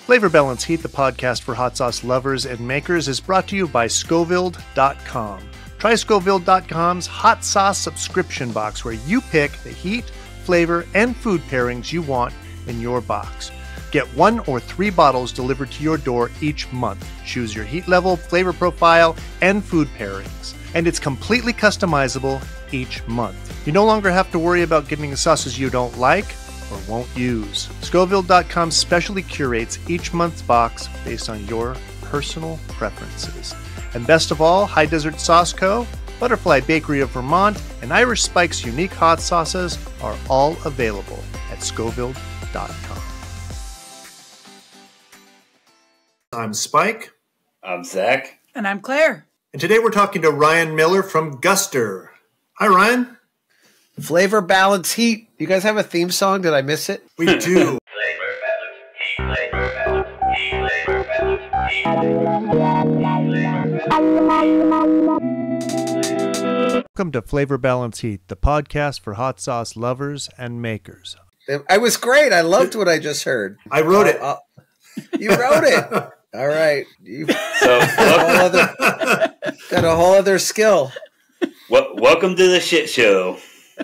Flavor Balance Heat, the podcast for hot sauce lovers and makers, is brought to you by Scoville.com. Try Scoville.com's hot sauce subscription box, where you pick the heat, flavor, and food pairings you want in your box. Get 1 or 3 bottles delivered to your door each month. Choose your heat level, flavor profile, and food pairings. And it's completely customizable each month. You no longer have to worry about getting the sauces you don't like or won't use. Scoville.com specially curates each month's box based on your personal preferences. And best of all, High Desert Sauce Co., Butterfly Bakery of Vermont, and Irish Spike's unique hot sauces are all available at Scoville.com. I'm Spike. I'm Zac. And I'm Claire. And today we're talking to Ryan Miller from GUSTER. Hi, Ryan. Flavor Balance Heat. You guys have a theme song? Did I miss it? We do. Welcome to Flavor Balance Heat, the podcast for hot sauce lovers and makers. I was great. I loved what I just heard. I wrote it. You wrote it. All right. You got a whole other skill. Welcome to the shit show.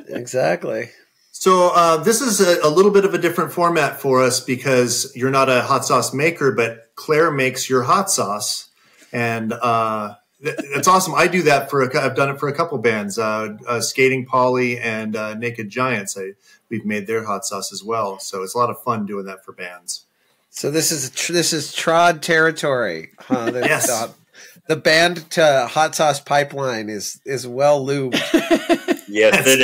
Exactly. So this is a little bit of a different format for us because you're not a hot sauce maker, but Claire makes your hot sauce. And that's awesome. I do that I've done it for a couple bands, Skating Polly and Naked Giants. We've made their hot sauce as well. So it's a lot of fun doing that for bands. So this is trod territory. Huh? Yes. The band to hot sauce pipeline is well lubed. Yes, it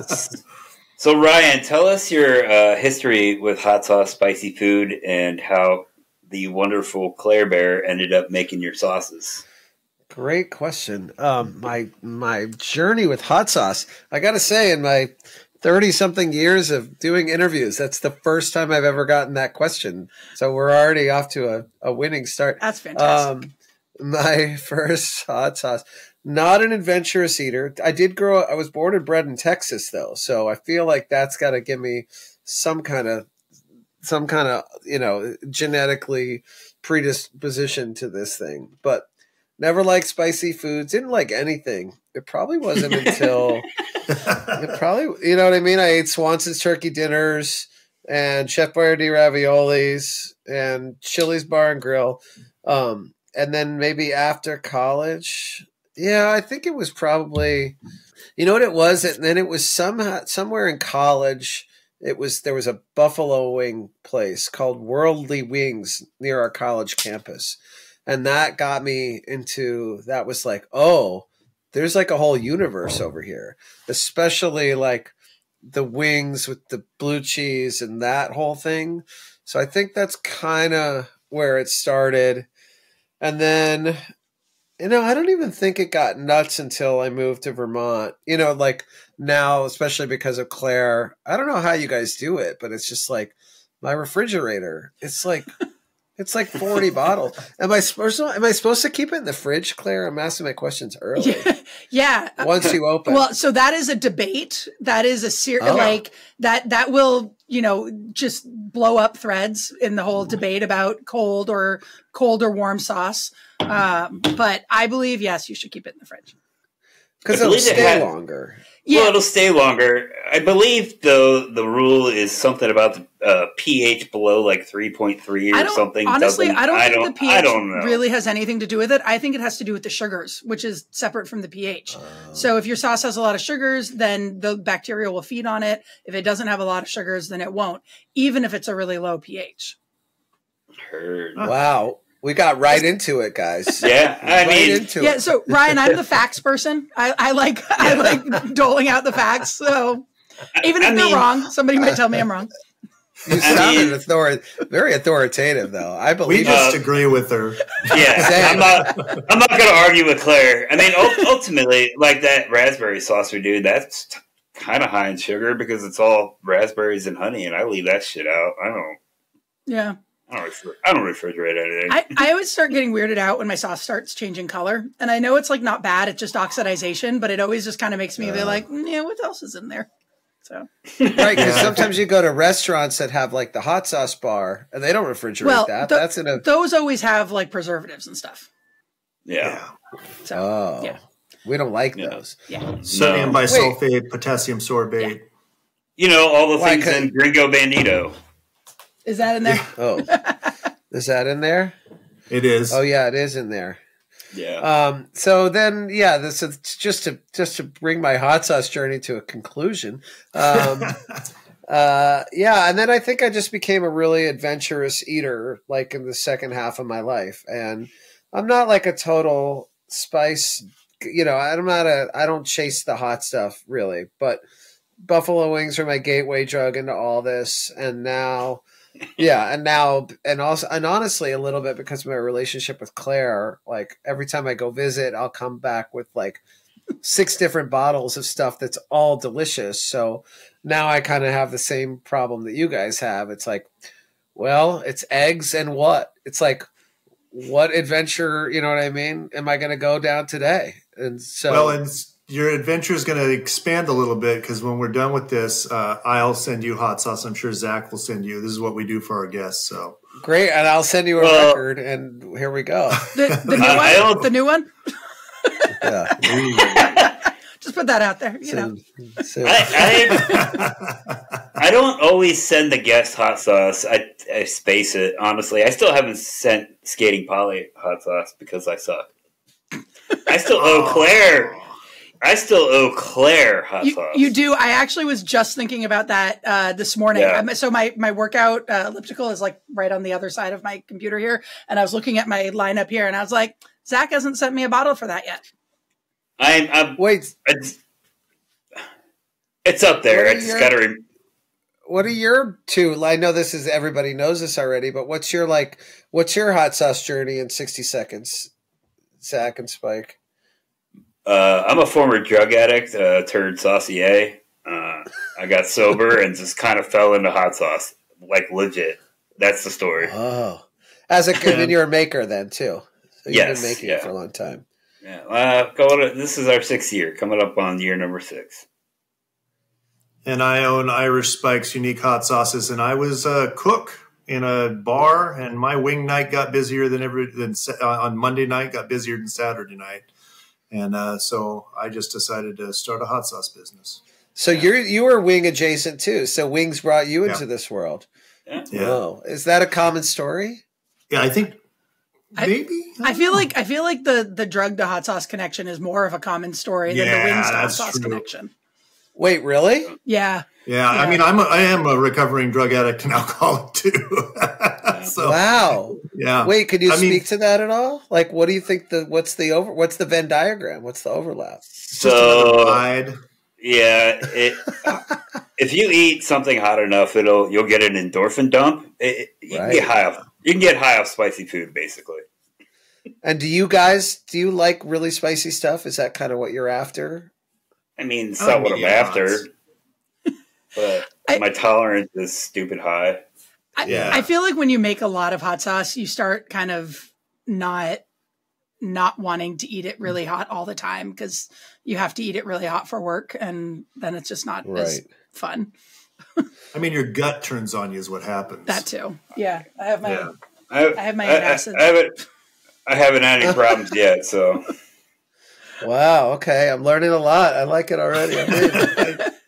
is. So, Ryan, tell us your history with hot sauce spicy food and how the wonderful Claire Bear ended up making your sauces. Great question. My journey with hot sauce, I got to say, in my 30-something years of doing interviews, that's the first time I've ever gotten that question. So we're already off to a winning start. That's fantastic. My first hot sauce, not an adventurous eater. I was born and bred in Texas, though. So I feel like that's got to give me some kind of, genetically predisposition to this thing. But never liked spicy foods. Didn't like anything. It probably wasn't until you know what I mean? I ate Swanson's turkey dinners and Chef Boyardee raviolis and Chili's Bar and Grill. And then maybe after college, yeah, I think it was probably, you know what it was? And then it was somewhere in college. There was a buffalo wing place called Worldly Wings near our college campus. And that got me that was like, oh, there's like a whole universe over here, especially like the wings with the blue cheese and that whole thing. So I think that's kind of where it started. And then, I don't even think it got nuts until I moved to Vermont, like now, especially because of Claire. I don't know how you guys do it, but it's just like my refrigerator. It's like 40 bottles. Am I supposed to keep it in the fridge, Claire? I'm asking my questions early. Yeah. Once you open. Well, so that is a debate. That is like that will, just blow up threads in the whole debate about cold or warm sauce. But I believe, yes, you should keep it in the fridge. Because it'll stay longer. Yeah. Well, it'll stay longer. I believe, though, the rule is something about the pH below like 3.3 or something. Honestly, I don't think the pH know. really has anything to do with it. I think it has to do with the sugars, which is separate from the pH. So if your sauce has a lot of sugars, then the bacteria will feed on it. If it doesn't have a lot of sugars, then it won't, even if it's a really low pH. Heard. Wow. We got right into it, guys. Yeah, I mean, So Ryan, I'm the facts person. I like doling out the facts. So even if they're wrong, somebody might tell me I'm wrong. You sounded very authoritative, though. I believe we just agree with her. Yeah, I'm not going to argue with Claire. I mean, ultimately, like that raspberry sauce we do, that's kind of high in sugar because it's all raspberries and honey, and I leave that shit out. Yeah. I don't refrigerate anything. I always start getting weirded out when my sauce starts changing color. And I know it's like not bad. It's just oxidization, but it always just kind of makes me be like, yeah, what else is in there? So Right, because sometimes you go to restaurants that have like the hot sauce bar, and they don't refrigerate that. That's in a. Those always have like preservatives and stuff. Yeah. So yeah, we don't like those. Yeah. Sodium bisulfate, potassium sorbate. You know, all the things in Gringo Bandito. Is that in there? Oh, is that in there? It is. Oh yeah, it is in there. Yeah. So then, yeah, this is just to bring my hot sauce journey to a conclusion. Yeah, and then I think I just became a really adventurous eater, like in the second half of my life. And I'm not like a total spice, you know, I don't chase the hot stuff really, but buffalo wings are my gateway drug into all this. And now, and honestly, a little bit because of my relationship with Claire, like every time I go visit, I'll come back with like 6 different bottles of stuff that's all delicious. So now I kind of have the same problem that you guys have. It's like, well, it's eggs and what? It's like, what adventure, you know what I mean? Am I going to go down today? And so, and your adventure is going to expand a little bit because when we're done with this, I'll send you hot sauce. I'm sure Zach will send you. This is what we do for our guests. So great, and I'll send you a record. And here we go. The new one. Yeah. Just put that out there. You know, I don't always send the guest hot sauce. I space it. Honestly, I still haven't sent Skating Polly hot sauce because I suck. I still owe Claire. Hot sauce. You do. I actually was just thinking about that this morning. Yeah. So my workout elliptical is like right on the other side of my computer here. And I was looking at my lineup here and I was like, Zach hasn't sent me a bottle for that yet. Wait. It's up there. I just got to what are your two? I know this is everybody knows this already, but what's your hot sauce journey in 60 seconds, Zac and Spike? I'm a former drug addict, turned saucier. I got sober and just kind of fell into hot sauce, like legit. That's the story. Oh, and you're a maker then too. So you've been making it for a long time. Yeah, this is our 6th year, coming up on year number 6. And I own Irish Spike's unique hot sauces, and I was a cook in a bar, and my wing night got busier on Monday night, got busier than Saturday night. And so I just decided to start a hot sauce business. So you were wing adjacent too. So wings brought you into this world. Yeah. Whoa. Is that a common story? Yeah, I think maybe. I feel like the drug to hot sauce connection is more of a common story than the wings to hot sauce connection. Wait, really? Yeah. Yeah. I mean, I am a recovering drug addict and alcoholic too. So, wow. Yeah. Wait, could you speak to that at all? Like, what do you think what's the Venn diagram? What's the overlap? So, yeah, if you eat something hot enough, you'll get an endorphin dump. You can get high off spicy food, basically. And do you like really spicy stuff? Is that kind of what you're after? I mean, it's not what I'm after, but my tolerance is stupid high. I feel like when you make a lot of hot sauce, you start kind of not wanting to eat it really hot all the time because you have to eat it really hot for work, and then it's just not as fun. I mean, your gut turns on you is what happens. That too. Yeah, I have my acid. I haven't had any problems yet, so. Wow. Okay, I'm learning a lot. I like it already. I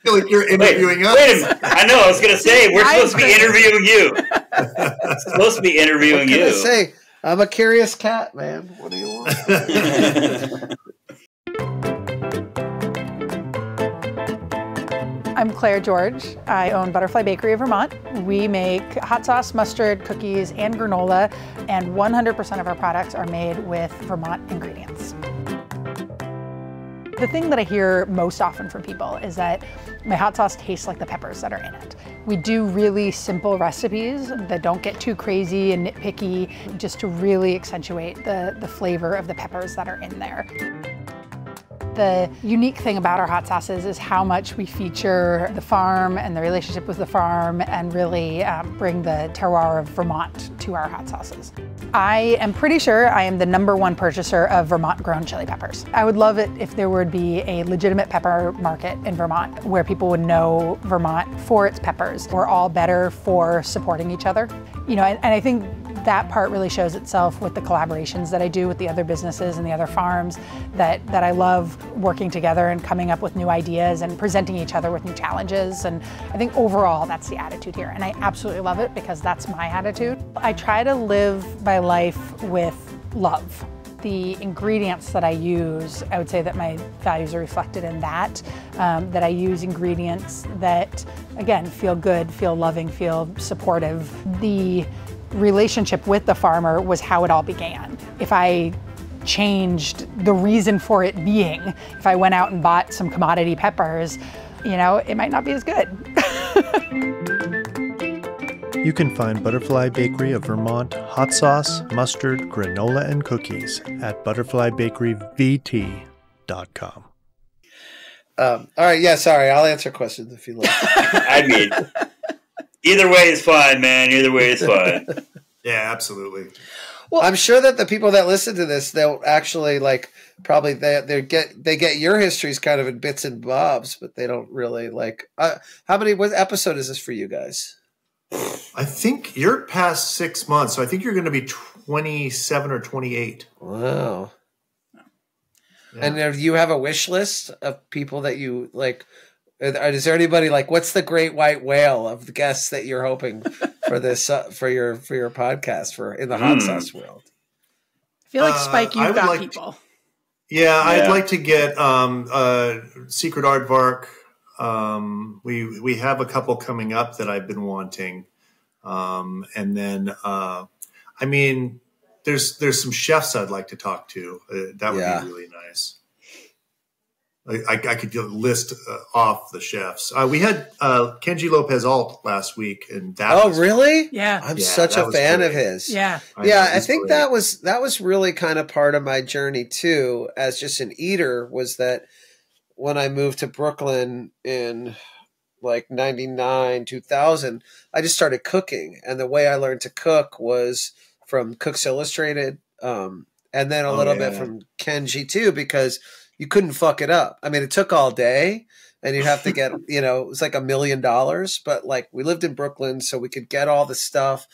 feel like you're interviewing us. Wait a minute. I know. I was going to say we're supposed to be interviewing you. It's supposed to be interviewing you. Say I'm a curious cat, man. What do you want? I'm Claire George. I own Butterfly Bakery of Vermont. We make hot sauce, mustard, cookies, and granola, and 100% of our products are made with Vermont ingredients. The thing that I hear most often from people is that my hot sauce tastes like the peppers that are in it. We do really simple recipes that don't get too crazy and nitpicky, just to really accentuate the flavor of the peppers that are in there. The unique thing about our hot sauces is how much we feature the farm and the relationship with the farm and really bring the terroir of Vermont to our hot sauces. I am pretty sure I am the #1 purchaser of Vermont-grown chili peppers. I would love it if there would be a legitimate pepper market in Vermont where people would know Vermont for its peppers. We're all better for supporting each other. You know, and I think that part really shows itself with the collaborations that I do with the other businesses and the other farms, that I love working together and coming up with new ideas and presenting each other with new challenges. And I think overall that's the attitude here. And I absolutely love it because that's my attitude. I try to live my life with love. The ingredients that I use, I would say that my values are reflected in that, that I use ingredients that, again, feel good, feel loving, feel supportive. The relationship with the farmer was how it all began. If I changed the reason for it being, if I went out and bought some commodity peppers, you know, it might not be as good. You can find Butterfly Bakery of Vermont hot sauce, mustard, granola, and cookies at butterflybakeryvt.com. All right, yeah, sorry, I'll answer questions if you like. I mean, either way is fine, man. Either way is fine. Yeah, absolutely. Well, I'm sure that the people that listen to this, they'll actually like probably they get your histories kind of in bits and bobs, but they don't really like. What episode is this for you guys? I think you're past 6 months, so I think you're going to be 27 or 28. Wow. Yeah. And do you have a wish list of people that you like? Is there anybody like, what's the great white whale of the guests that you're hoping for this for your podcast for in the hot sauce world? I feel like Spike, you've got people. Yeah, I'd like to get Secret Aardvark. We have a couple coming up that I've been wanting, and then I mean, there's some chefs I'd like to talk to. That would be really nice. I could list off the chefs. We had Kenji Lopez Alt last week, and that was really? Yeah, I'm such a fan of his. Yeah, I think great. that was really kind of part of my journey too, as just an eater. Was that when I moved to Brooklyn in like 99, 2000, I just started cooking, and the way I learned to cook was from Cooks Illustrated, and then a little bit from Kenji too, because you couldn't fuck it up. I mean, it took all day and you'd have to get, it was like $1 million, but like we lived in Brooklyn, so we could get all the stuff,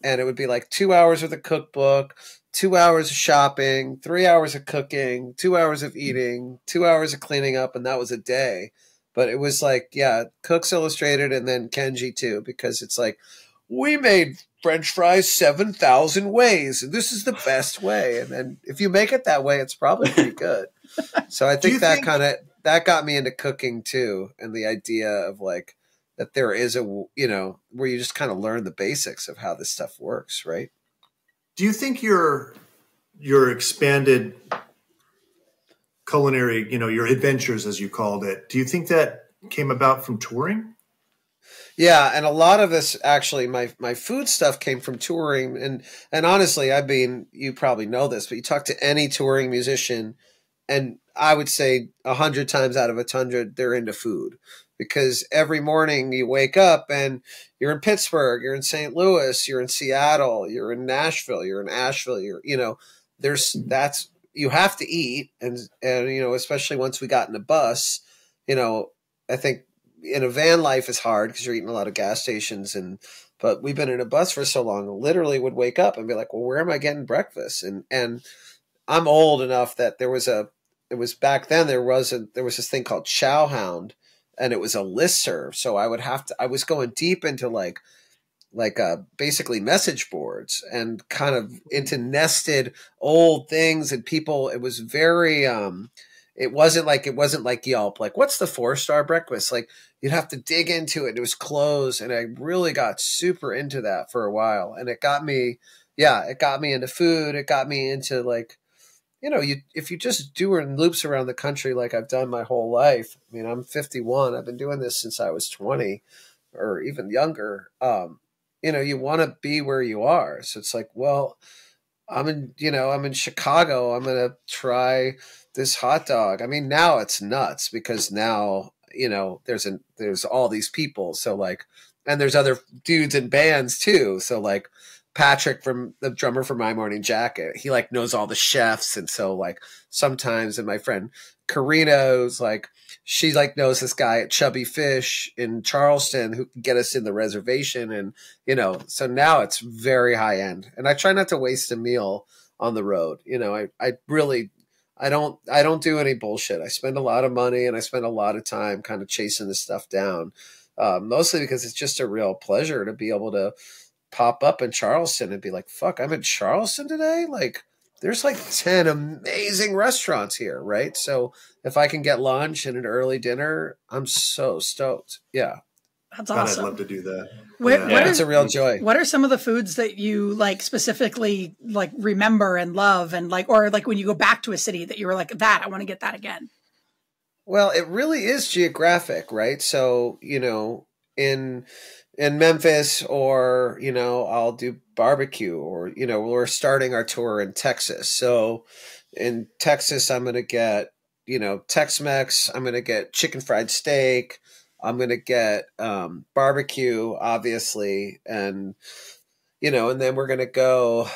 and it would be like 2 hours with a cookbook, 2 hours of shopping, 3 hours of cooking, 2 hours of eating, 2 hours of cleaning up. And that was a day. But it was like, Cooks Illustrated and then Kenji too, because it's like, we made French fries 7,000 ways, and this is the best way. And then if you make it that way, it's probably pretty good. So I think that got me into cooking too, and the idea of like that there is where you just kind of learn the basics of how this stuff works, right? Do you think your expanded culinary, your adventures as you called it, do you think that came about from touring? Yeah, and a lot of this actually, my food stuff came from touring, and honestly, I mean, you probably know this, but you talk to any touring musician, and I would say 100 times out of 100, they're into food, because every morning you wake up and you're in Pittsburgh, you're in St. Louis, you're in Seattle, you're in Nashville, you're in Asheville, you have to eat, and especially once we got in a bus, I think. In a van life is hard because you're eating a lot of gas stations, but we've been in a bus for so long, literally would wake up and be like, well, where am I getting breakfast? And I'm old enough that back then there was this thing called Chowhound, and it was a listserv. So I was going deep into like basically message boards and kind of into nested old things and people. It was very, it wasn't like Yelp, like what's the 4-star breakfast? Like you'd have to dig into it. It was closed. And I really got super into that for a while. And it got me into food. It got me into like, if you just do in loops around the country, like I've done my whole life. I mean, I'm 51. I've been doing this since I was 20 or even younger. You want to be where you are. So it's like, well, I'm in Chicago. I'm going to try this hot dog. I mean, now it's nuts because now, there's all these people. So like, and there's other dudes in bands too. So like Patrick from the drummer for My Morning Jacket, he like knows all the chefs. And so like sometimes, and my friend Karina's like, she like knows this guy at Chubby Fish in Charleston who can get us in the reservation. And, so now it's very high end, and I try not to waste a meal on the road. I don't do any bullshit. I spend a lot of money and I spend a lot of time kind of chasing this stuff down. Mostly because it's just a real pleasure to be able to pop up in Charleston and be like, fuck, I'm in Charleston today. Like, there's like 10 amazing restaurants here, right? So if I can get lunch and an early dinner, I'm so stoked. Yeah. That's awesome. I'd love to do that. It's a real joy. What are some of the foods that you like specifically like remember and love, and like, or like when you go back to a city that you were like, that I want to get that again? Well, it really is geographic, right? So, in Memphis, or, I'll do barbecue, or, we're starting our tour in Texas. So in Texas, I'm going to get, Tex-Mex. I'm going to get chicken fried steak. I'm going to get barbecue, obviously. And, and then we're going to go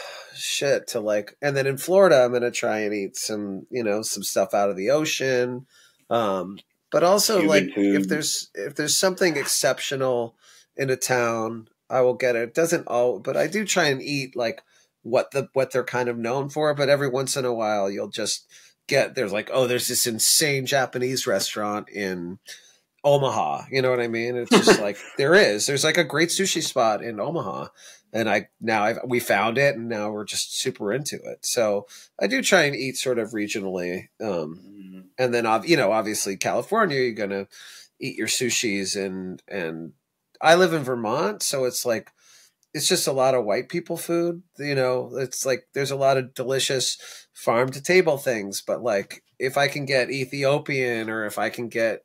to like, and then in Florida, I'm going to try and eat some, some stuff out of the ocean. But also like if there's something exceptional in a town, I will get it. It doesn't all, but I do try and eat like what they're kind of known for. But every once in a while, you'll just there's like, oh, there's this insane Japanese restaurant in Omaha. You know what I mean? It's just like there's like a great sushi spot in Omaha, and we found it, and now we're just super into it. So I do try and eat sort of regionally, and then obviously California, you're gonna eat your sushis, and I live in Vermont, so it's like it's just a lot of white people food. It's like there's a lot of delicious farm to table things, but like if I can get Ethiopian, or if I can get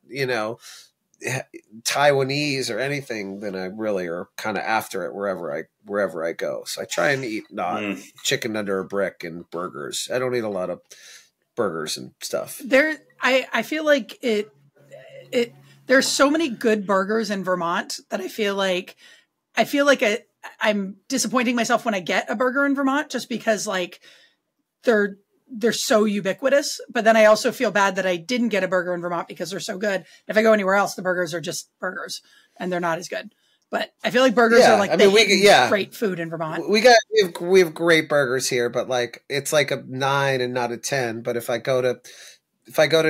Taiwanese or anything, then I really are kind of after it wherever I go. So I try and eat not chicken under a brick and burgers. I don't eat a lot of burgers and stuff. I feel like there's so many good burgers in Vermont that I feel like I'm disappointing myself when I get a burger in Vermont, just because like they're so ubiquitous. But then I also feel bad that I didn't get a burger in Vermont because they're so good. If I go anywhere else, the burgers are just burgers and they're not as good. But I feel like burgers are like great food in Vermont. We have great burgers here, but like it's like a 9 and not a 10. But if I go to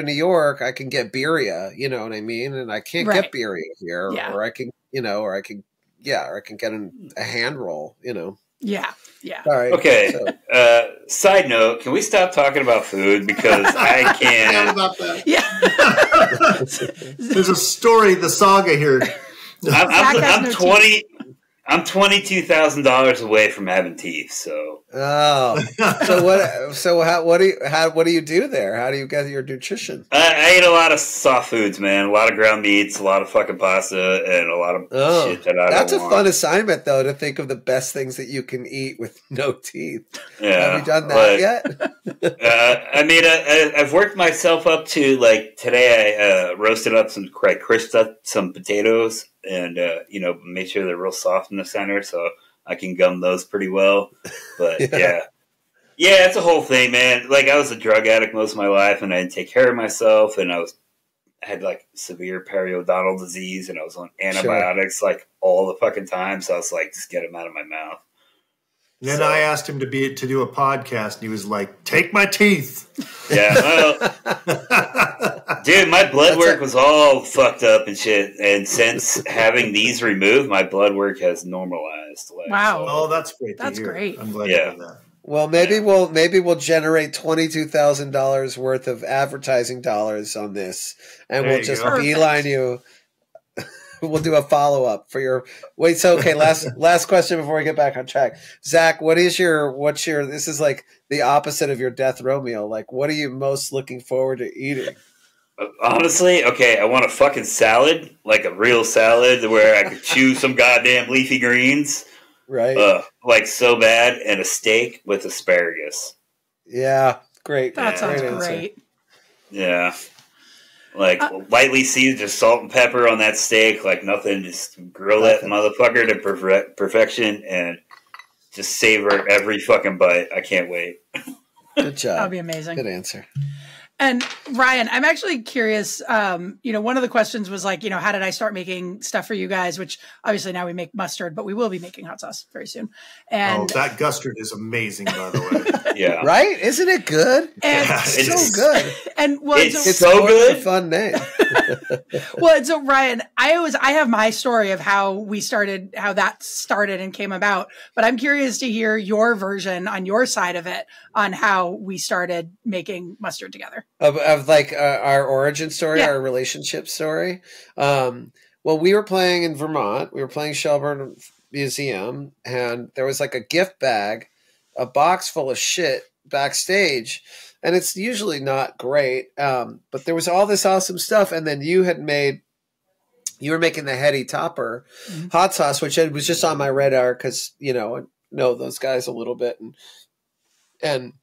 New York, I can get birria, you know what I mean? And I can't get birria here, or I can get a hand roll, Yeah. All right. Okay. So. Side note: can we stop talking about food, because I can't. About that. Yeah. There's a story, the saga here. I'm $22,000 away from having teeth. So. Oh. What do you do there? How do you get your nutrition? I eat a lot of soft foods, man. A lot of ground meats, a lot of fucking pasta, and a lot of shit that I That's don't a want. fun assignment, though, to think of the best things that you can eat with no teeth. Yeah, have you done that yet? I mean, I've worked myself up to, like, today I roasted up crisped up some potatoes, and made sure they're real soft in the center, so I can gum those pretty well. But yeah, it's a whole thing, man. Like, I was a drug addict most of my life, and I didn't take care of myself, and I had like severe periodontal disease, and I was on antibiotics like all the fucking time. So I was like, just get them out of my mouth. And then I asked him to do a podcast, and he was like, "Take my teeth." Yeah, well, dude, my blood work was all fucked up and shit. And since having these removed, my blood work has normalized. Like, wow! Oh, that's great. That's great. I'm glad to hear that. Well, maybe we'll generate $22,000 worth of advertising dollars on this, and we'll just beeline you. We'll do a follow up for your wait. So, okay, last question before we get back on track. Zach, what's your, this is like the opposite of your death row meal. Like, what are you most looking forward to eating? Honestly, okay, I want a fucking salad, like a real salad where I could chew some goddamn leafy greens. Right. Like so bad, and a steak with asparagus. Yeah. Great. That sounds answer. great. Yeah. Like lightly seasoned, just salt and pepper on that steak, like nothing. Just grill that motherfucker to perfection and just savor every fucking bite. I can't wait. Good job. That'll be amazing. Good answer. And Ryan, I'm actually curious, one of the questions was like, how did I start making stuff for you guys? Which obviously now we make mustard, but we will be making hot sauce very soon. And that GUSTER is amazing, by the way. Yeah. Right? Isn't it good? And It's so good. And it's so good. A fun name. Well, so Ryan, I have my story of how that started and came about, but I'm curious to hear your version on your side of it on how we started making mustard together. Of like our origin story, our relationship story. Well, we were playing in Vermont. We were playing Shelburne Museum, and there was like a gift bag, a box full of shit backstage. And it's usually not great, but there was all this awesome stuff. And then you were making the heady topper hot sauce, which was just on my radar because, I know those guys a little bit and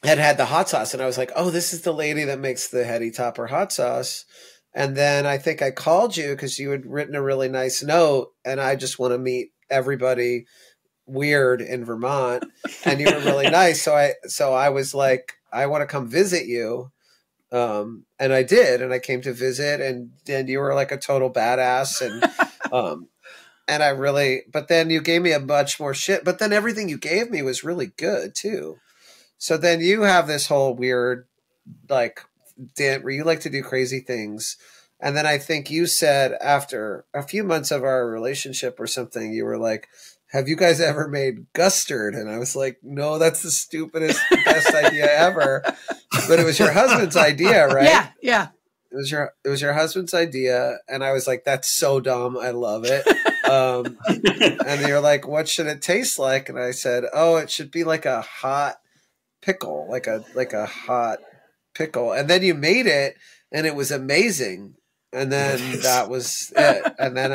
had the hot sauce. And I was like, oh, this is the lady that makes the heady topper hot sauce. And then I think I called you because you had written a really nice note and I just want to meet everybody weird in Vermont. And you were really nice. So I was like, I want to come visit you. And I did. And I came to visit and you were like a total badass. And, but then you gave me a bunch more shit, but then everything you gave me was really good too. So then you have this whole weird, like, dance where you like to do crazy things. And then I think you said after a few months of our relationship or something, you were like, have you guys ever made GUSTER? And I was like, no, that's the stupidest, best idea ever. But it was your husband's idea, right? Yeah. It was your husband's idea. And I was like, that's so dumb. I love it. And you're like, what should it taste like? And I said, oh, it should be like a hot pickle, like a hot pickle. And then you made it and it was amazing. And then that was it. And then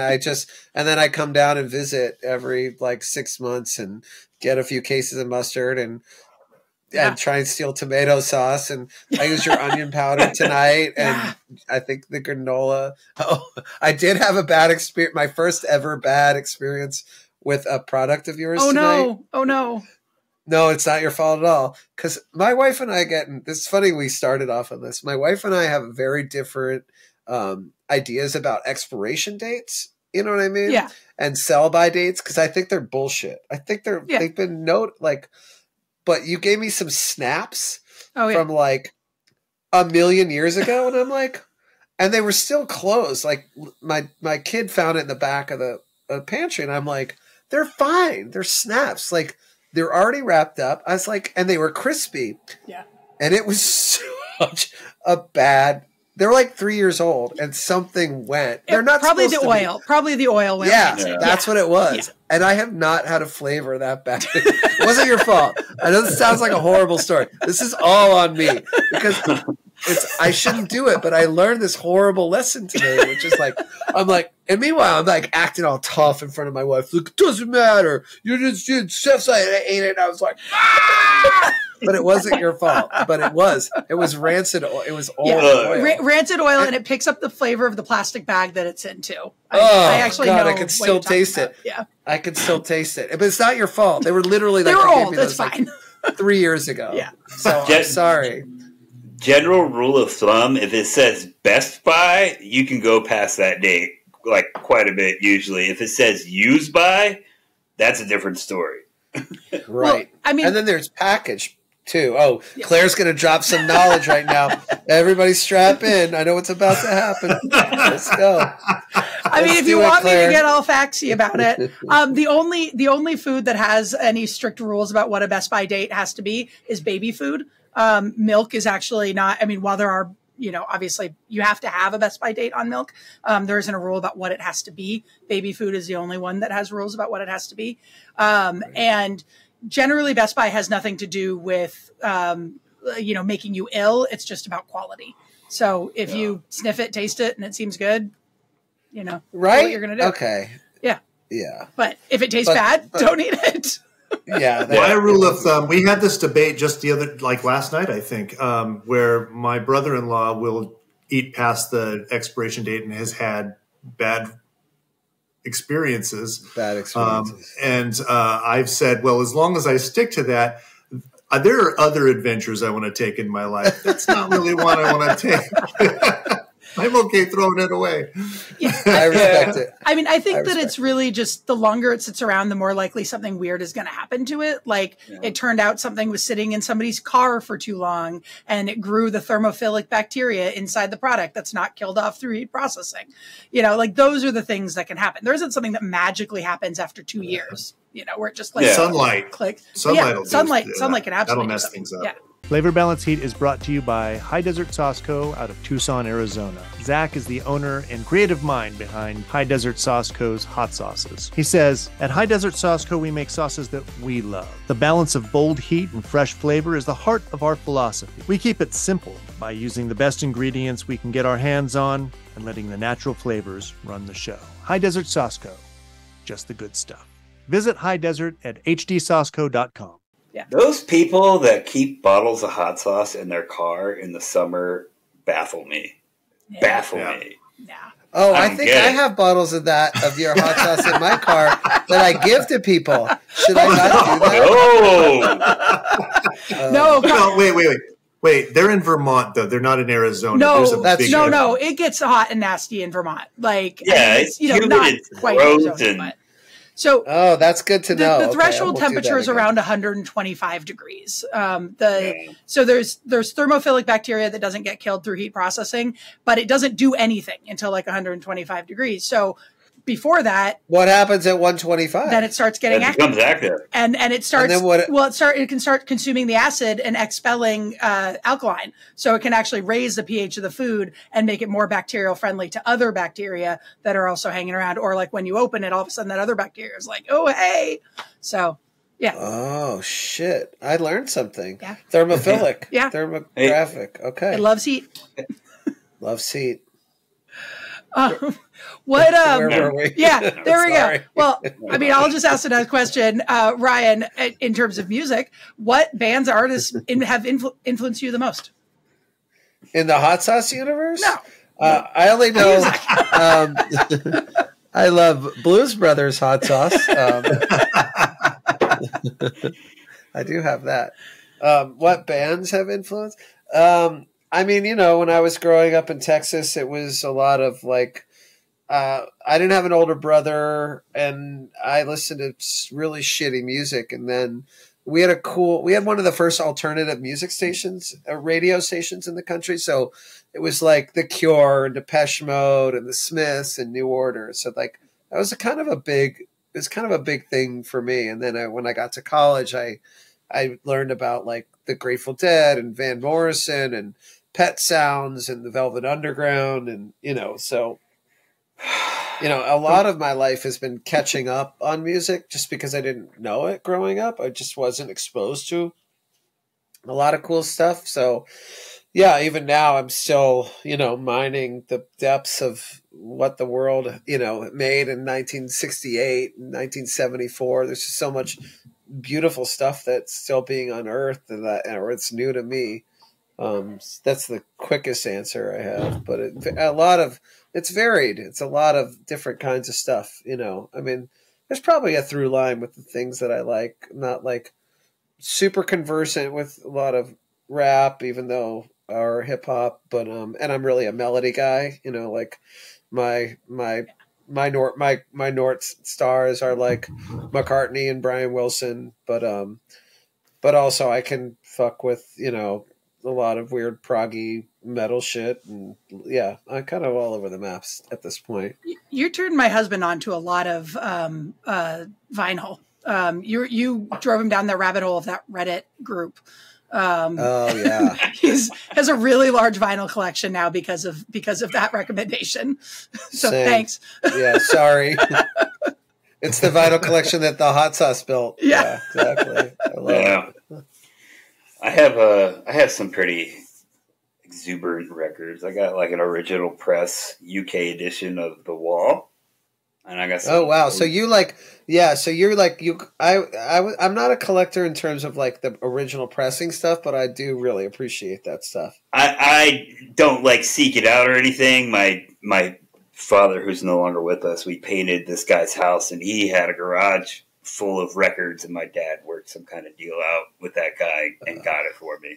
I come down and visit every like 6 months and get a few cases of mustard and try and steal tomato sauce. And I use your onion powder tonight. And I think the granola. Oh, I did have a bad experience. My first ever bad experience with a product of yours tonight. Oh no. No, it's not your fault at all. Because my wife and I it's funny we started off on this. My wife and I have very different ideas about expiration dates. You know what I mean? Yeah. And sell by dates. Because I think they're bullshit. I think they've been but you gave me some snaps from like a million years ago. And I'm like, and they were still closed. Like my kid found it in the back of the pantry. And I'm like, they're fine. They're snaps. Like, they're already wrapped up. I was like, and they were crispy. Yeah. And it was such a bad, they're like 3 years old and something went. They're not probably the oil. Probably the oil went. Yeah, that's what it was. Yeah. And I have not had a flavor that bad. It wasn't your fault. I know this sounds like a horrible story. This is all on me because I shouldn't do it, but I learned this horrible lesson today, which is like, I'm like, and meanwhile, I'm like acting all tough in front of my wife. Look, it doesn't matter. You just did chef's I ate it. And I was like, ah! But it wasn't your fault. But it was rancid oil. It was oil. Rancid oil, and it picks up the flavor of the plastic bag that it's in too. I actually know. I could still taste it. Yeah. I could still taste it. But it's not your fault. They were literally they were old. That's fine. Like 3 years ago. Yeah. So I'm sorry. General rule of thumb, if it says Best By, you can go past that date like quite a bit usually. If it says Used By, that's a different story. Right. Well, I mean, and then there's package too. Oh, yeah. Claire's going to drop some knowledge right now. Everybody strap in. I know what's about to happen. Let's go. I mean, if you want me to get all faxy about it, the only food that has any strict rules about what a Best By date has to be is baby food. Milk is actually not, I mean, while there are, obviously you have to have a Best By date on milk. There isn't a rule about what it has to be. Baby food is the only one that has rules about what it has to be. And generally Best By has nothing to do with, making you ill. It's just about quality. So if you sniff it, taste it, and it seems good, right? What you're going to do. Okay. Yeah. Yeah. But if it tastes bad, don't eat it. Yeah. My rule of thumb, we had this debate just last night, I think, where my brother-in-law will eat past the expiration date and has had bad experiences. And I've said, well, as long as I stick to that, there are other adventures I want to take in my life. That's not really one I want to take. I'm okay throwing it away. Yeah. I respect it. I mean, I think that it's really just the longer it sits around, the more likely something weird is going to happen to it. Like it turned out something was sitting in somebody's car for too long and it grew the thermophilic bacteria inside the product that's not killed off through heat processing. You know, like those are the things that can happen. There isn't something that magically happens after 2 years, you know, where it just like sunlight. Click. Sunlight can absolutely that'll mess things up. Yeah. Flavor Balance Heat is brought to you by High Desert Sauce Co. out of Tucson, Arizona. Zac is the owner and creative mind behind High Desert Sauce Co.'s hot sauces. He says, at High Desert Sauce Co. we make sauces that we love. The balance of bold heat and fresh flavor is the heart of our philosophy. We keep it simple by using the best ingredients we can get our hands on and letting the natural flavors run the show. High Desert Sauce Co. Just the good stuff. Visit High Desert at hdsauceco.com. Yeah. Those people that keep bottles of hot sauce in their car in the summer baffle me. Yeah. Baffle me. Yeah. Oh, I think I have bottles of your hot sauce in my car that I give to people. Should I not do that? No, wait. They're in Vermont, though. They're not in Arizona. No. It gets hot and nasty in Vermont. Like, it's, not quite Arizona, but. So, that's good to know. The threshold temperature is around 125 degrees. So there's thermophilic bacteria that doesn't get killed through heat processing, but it doesn't do anything until like 125 degrees. So before that, what happens at 125? Then it starts getting active. It becomes active, and it starts. And then it can start consuming the acid and expelling alkaline, so it can actually raise the pH of the food and make it more bacterial friendly to other bacteria that are also hanging around. Or like when you open it, all of a sudden that other bacteria is like, oh hey, so. Yeah. Oh shit! I learned something. Yeah. Thermophilic. Yeah. Thermographic. Okay. It loves heat. Loves heat. Where were we? Yeah, there we go. Well, I mean, I'll just ask another question, Ryan. In terms of music, what bands, artists have influenced you the most in the hot sauce universe? No, I only know. I love Blues Brothers hot sauce. I do have that. What bands have influenced? I mean, when I was growing up in Texas, it was a lot of like, I didn't have an older brother and I listened to really shitty music. And then we had one of the first alternative music stations, radio stations in the country. So it was like The Cure and Depeche Mode and the Smiths and New Order. So like that was kind of a big thing for me. And then when I got to college, I learned about like the Grateful Dead and Van Morrison and Pet Sounds and the Velvet Underground. And, so, a lot of my life has been catching up on music just because I didn't know it growing up. I just wasn't exposed to a lot of cool stuff. So yeah, even now I'm still, mining the depths of what the world, made in 1968, 1974. There's just so much beautiful stuff that's still being unearthed or it's new to me. That's the quickest answer I have, but it's varied. It's a lot of different kinds of stuff, I mean, there's probably a through line with the things that I like. I'm not like super conversant with a lot of rap, even though or hip hop, but, and I'm really a melody guy, like my North stars are like McCartney and Brian Wilson, but also I can fuck with, a lot of weird proggy metal shit. And yeah, I'm kind of all over the maps at this point. You turned my husband on to a lot of vinyl. You drove him down the rabbit hole of that Reddit group. Oh yeah. He has a really large vinyl collection now because of that recommendation. So Same. Thanks. Yeah. Sorry. It's the vinyl collection that the hot sauce built. Yeah, exactly. I love it. I have some pretty exuberant records. I got like an original press UK edition of The Wall. And I got Oh wow! So you like, yeah. So you're like you. I'm not a collector in terms of like the original pressing stuff, but I do really appreciate that stuff. I don't like seek it out or anything. My father, who's no longer with us, we painted this guy's house, and he had a garage full of records, and my dad worked some kind of deal out with that guy and got it for me.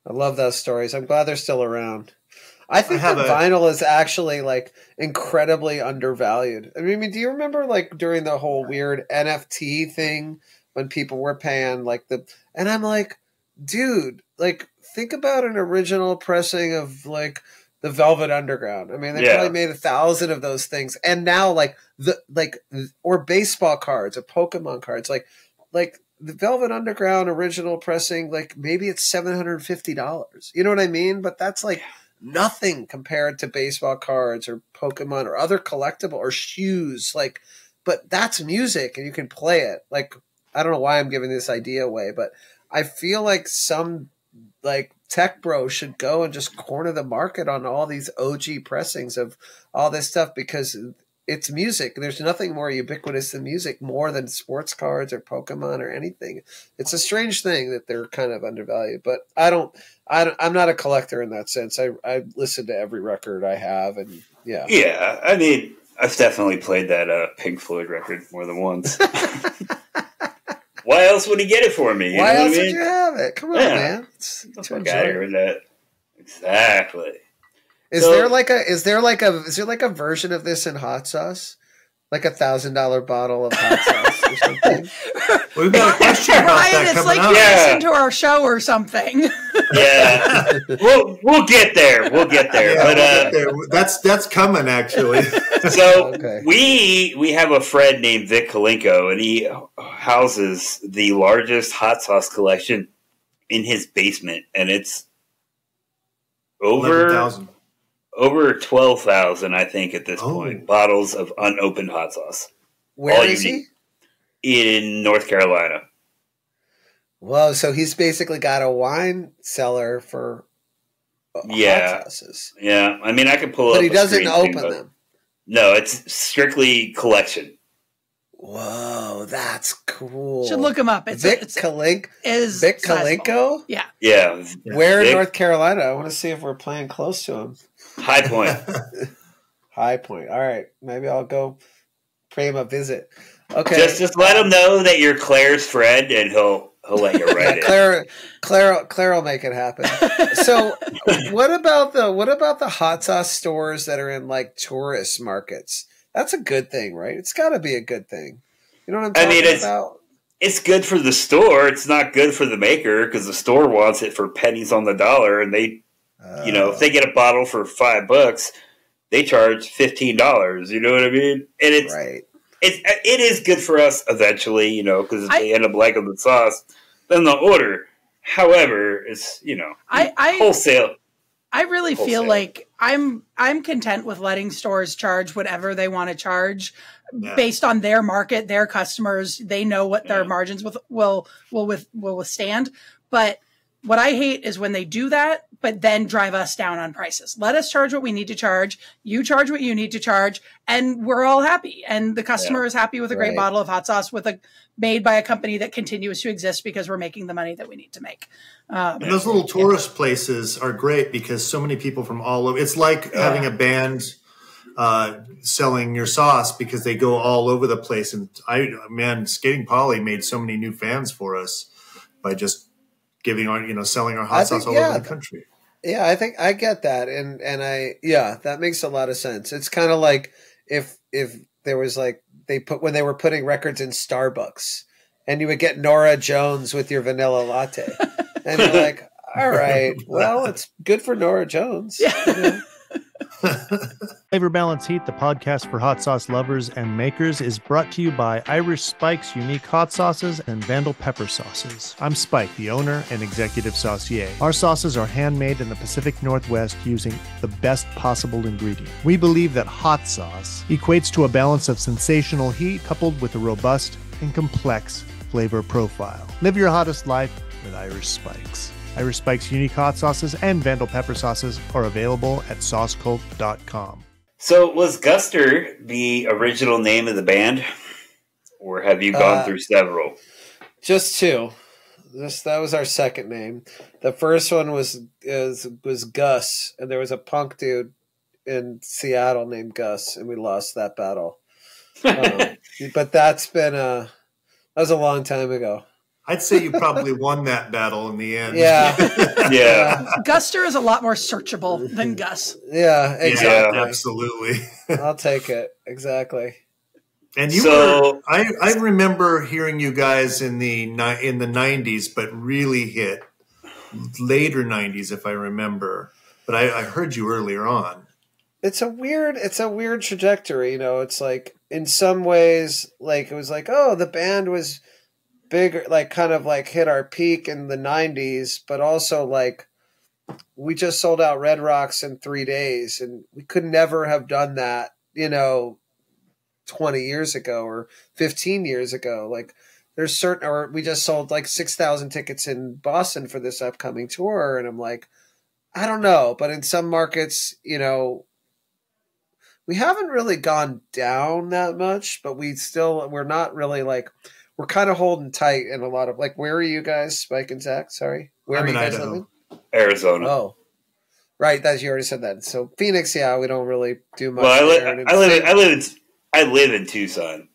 I love those stories. I'm glad they're still around. I think that vinyl is actually like incredibly undervalued. I mean, do you remember like during the whole weird NFT thing when people were paying like and I'm like, dude, like think about an original pressing of like the Velvet Underground. I mean, they probably made 1,000 of those things. And now or baseball cards or Pokemon cards, like the Velvet Underground original pressing, like maybe it's $750. You know what I mean? But that's like nothing compared to baseball cards or Pokemon or other collectible or shoes. Like, but that's music and you can play it. Like, I don't know why I'm giving this idea away, but I feel like some like tech bro should go and just corner the market on all these OG pressings of all this stuff because it's music. There's nothing more ubiquitous than music, more than sports cards or Pokemon or anything. It's a strange thing that they're kind of undervalued, but I'm not a collector in that sense. I listen to every record I have, and yeah. Yeah, I mean, I've definitely played that Pink Floyd record more than once. Why else would he get it for me? Why else would you have it? Come on, man. To enjoy it. That. Exactly. Is there like a version of this in hot sauce? Like $1,000 bottle of hot sauce or something? We've got a question about that it's coming like up. you listen to our show or something. Yeah, we'll get there. We'll get there. Yeah, but that's coming actually. So we have a friend named Vic Kalinko, and he houses the largest hot sauce collection in his basement, and it's over 11,000. Over 12,000, I think, at this point, bottles of unopened hot sauce. Where is he? In North Carolina. Whoa, so he's basically got a wine cellar for hot sauces. Yeah, I mean, I can pull up. But he doesn't open them. No, it's strictly collection. Whoa, that's cool. Should look him up. Vic Kalinko? Yeah. Yeah. Where in North Carolina? I want to see if we're playing close to him. High Point. High Point. All right. Maybe I'll go pay him a visit. Okay. Just let him know that you're Claire's friend, and he'll let you right in. Claire will make it happen. So, what about the hot sauce stores that are in like tourist markets? That's a good thing, right? It's got to be a good thing. You know what I'm talking about? It's good for the store. It's not good for the maker because the store wants it for pennies on the dollar, and they, if they get a bottle for $5, they charge $15. You know what I mean? And it's right. It is good for us eventually, because if they end up liking the sauce, then they'll order. However, it's wholesale. I really feel like I'm content with letting stores charge whatever they want to charge based on their market, their customers. They know what their margins will withstand. But what I hate is when they do that, but then drive us down on prices. Let us charge what we need to charge. You charge what you need to charge, and we're all happy. And the customer is happy with a great bottle of hot sauce made by a company that continues to exist because we're making the money that we need to make. And those little tourist places are great because so many people from all over. It's like having a band selling your sauce because they go all over the place. And Skating Polly made so many new fans for us by just giving our, selling our hot sauce all over the country. Yeah, I think I get that, and that makes a lot of sense. It's kind of like if there was like when they were putting records in Starbucks, and you would get Norah Jones with your vanilla latte, and you're like, all right, well, it's good for Norah Jones. Yeah. Flavor Balance Heat, the podcast for hot sauce lovers and makers, is brought to you by Irish Spike's unique hot sauces and Vandal pepper sauces. I'm Spike, the owner and executive saucier. Our sauces are handmade in the Pacific Northwest using the best possible ingredient. We believe that hot sauce equates to a balance of sensational heat coupled with a robust and complex flavor profile. Live your hottest life with Irish Spikes. Irish Spike's unique hot sauces and Vandal pepper sauces are available at saucecult.com. So was Guster the original name of the band, or have you gone through several? Just two. That was our second name. The first one was Gus, and there was a punk dude in Seattle named Gus, and we lost that battle. But that was a long time ago. I'd say you probably won that battle in the end. Yeah. Yeah. Guster is a lot more searchable than Gus. Yeah, exactly. Yeah, absolutely. I'll take it. Exactly. And I remember hearing you guys in the 90s, but really hit later 90s, if I remember. But I heard you earlier on. It's a weird trajectory. It's like, in some ways, like, it was like, oh, the band was bigger, like, kind of like hit our peak in the 90s, but also like we just sold out Red Rocks in 3 days, and we could never have done that, 20 years ago or 15 years ago. Like, or we just sold like 6,000 tickets in Boston for this upcoming tour. And I'm like, I don't know. But in some markets, we haven't really gone down that much, but we're not really like, we're kind of holding tight in a lot of, like, where are you guys, Spike and Zach? Sorry. Where are you guys living? Arizona. Oh, right. You already said that. So Phoenix, yeah, we don't really do much. Well, I live in Tucson.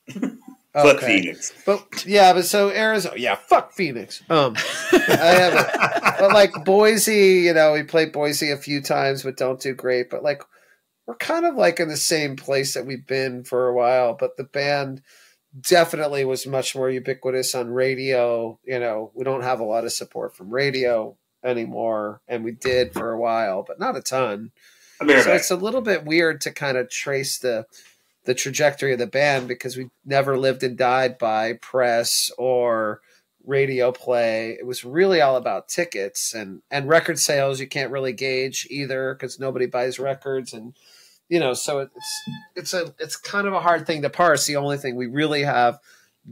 Fuck Phoenix. But so Arizona, yeah, fuck Phoenix. I haven't, but like Boise, we played Boise a few times, but don't do great. But like, we're kind of like in the same place that we've been for a while. But the band definitely was much more ubiquitous on radio. We don't have a lot of support from radio anymore, and we did for a while, but not a ton. So it's a little bit weird to kind of trace the trajectory of the band, because we never lived and died by press or radio play. It was really all about tickets and record sales. You can't really gauge either, because nobody buys records, and so it's kind of a hard thing to parse. The only thing we really have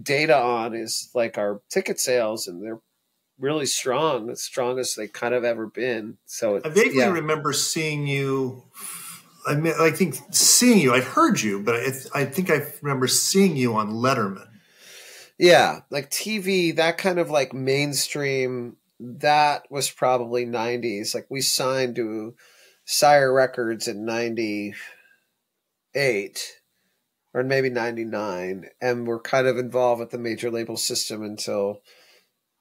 data on is like our ticket sales, and they're really strong, as strong as they kind of ever been. So I vaguely remember seeing you. I think seeing you, I'd heard you, but I think I remember seeing you on Letterman. Yeah, like TV, that kind of like mainstream, that was probably 90s. Like, we signed to Sire Records in 98 or maybe 99, and we're kind of involved with the major label system until,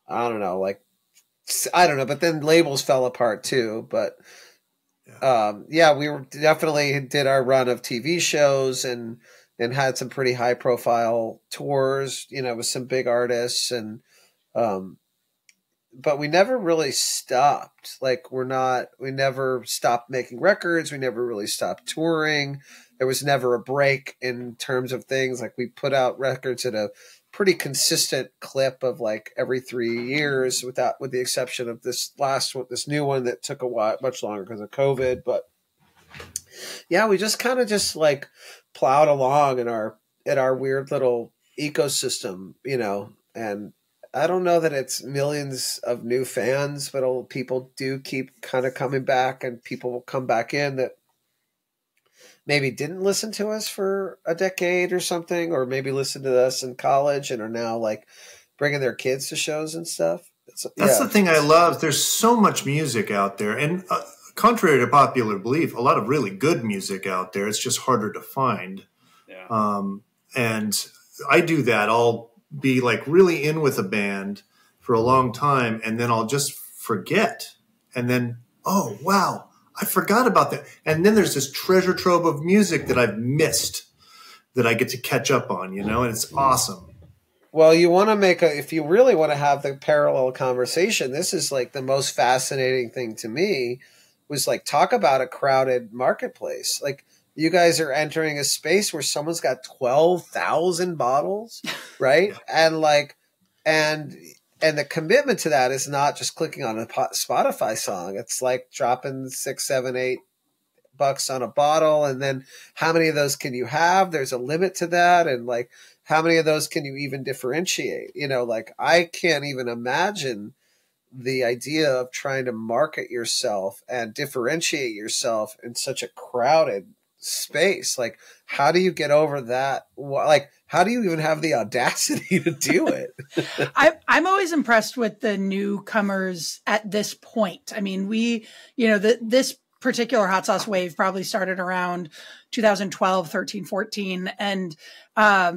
I don't know, but then labels fell apart too. But we definitely did our run of TV shows and had some pretty high profile tours, with some big artists, and but we never really stopped. Like, we never stopped making records. We never really stopped touring. There was never a break in terms of things. Like, we put out records at a pretty consistent clip of like every 3 years, with the exception of this new one that took a while, much longer because of COVID. But yeah, we just kind of just like plowed along in our weird little ecosystem, and I don't know that it's millions of new fans, but people do keep kind of coming back, and people will come back in that maybe didn't listen to us for a decade or something, or maybe listened to us in college and are now like bringing their kids to shows and stuff. That's the thing I love. There's so much music out there, and contrary to popular belief, a lot of really good music out there. It's just harder to find. Yeah. And I do that. I'll be like really in with a band for a long time, and then I'll just forget. And then, oh, wow, I forgot about that. And then there's this treasure trove of music that I've missed that I get to catch up on, and it's awesome. Well, you want to if you really want to have the parallel conversation, this is like the most fascinating thing to me, was like, talk about a crowded marketplace. Like, you guys are entering a space where someone's got 12,000 bottles, right? And like, and the commitment to that is not just clicking on a Spotify song. It's like dropping $6, $7, $8 on a bottle. And then how many of those can you have? There's a limit to that. And like, how many of those can you even differentiate? Like, I can't even imagine the idea of trying to market yourself and differentiate yourself in such a crowded space. Like, how do you get over that? Like, how do you even have the audacity to do it? I'm always impressed with the newcomers at this point. I mean, this particular hot sauce wave probably started around 2012, 13, 14. And I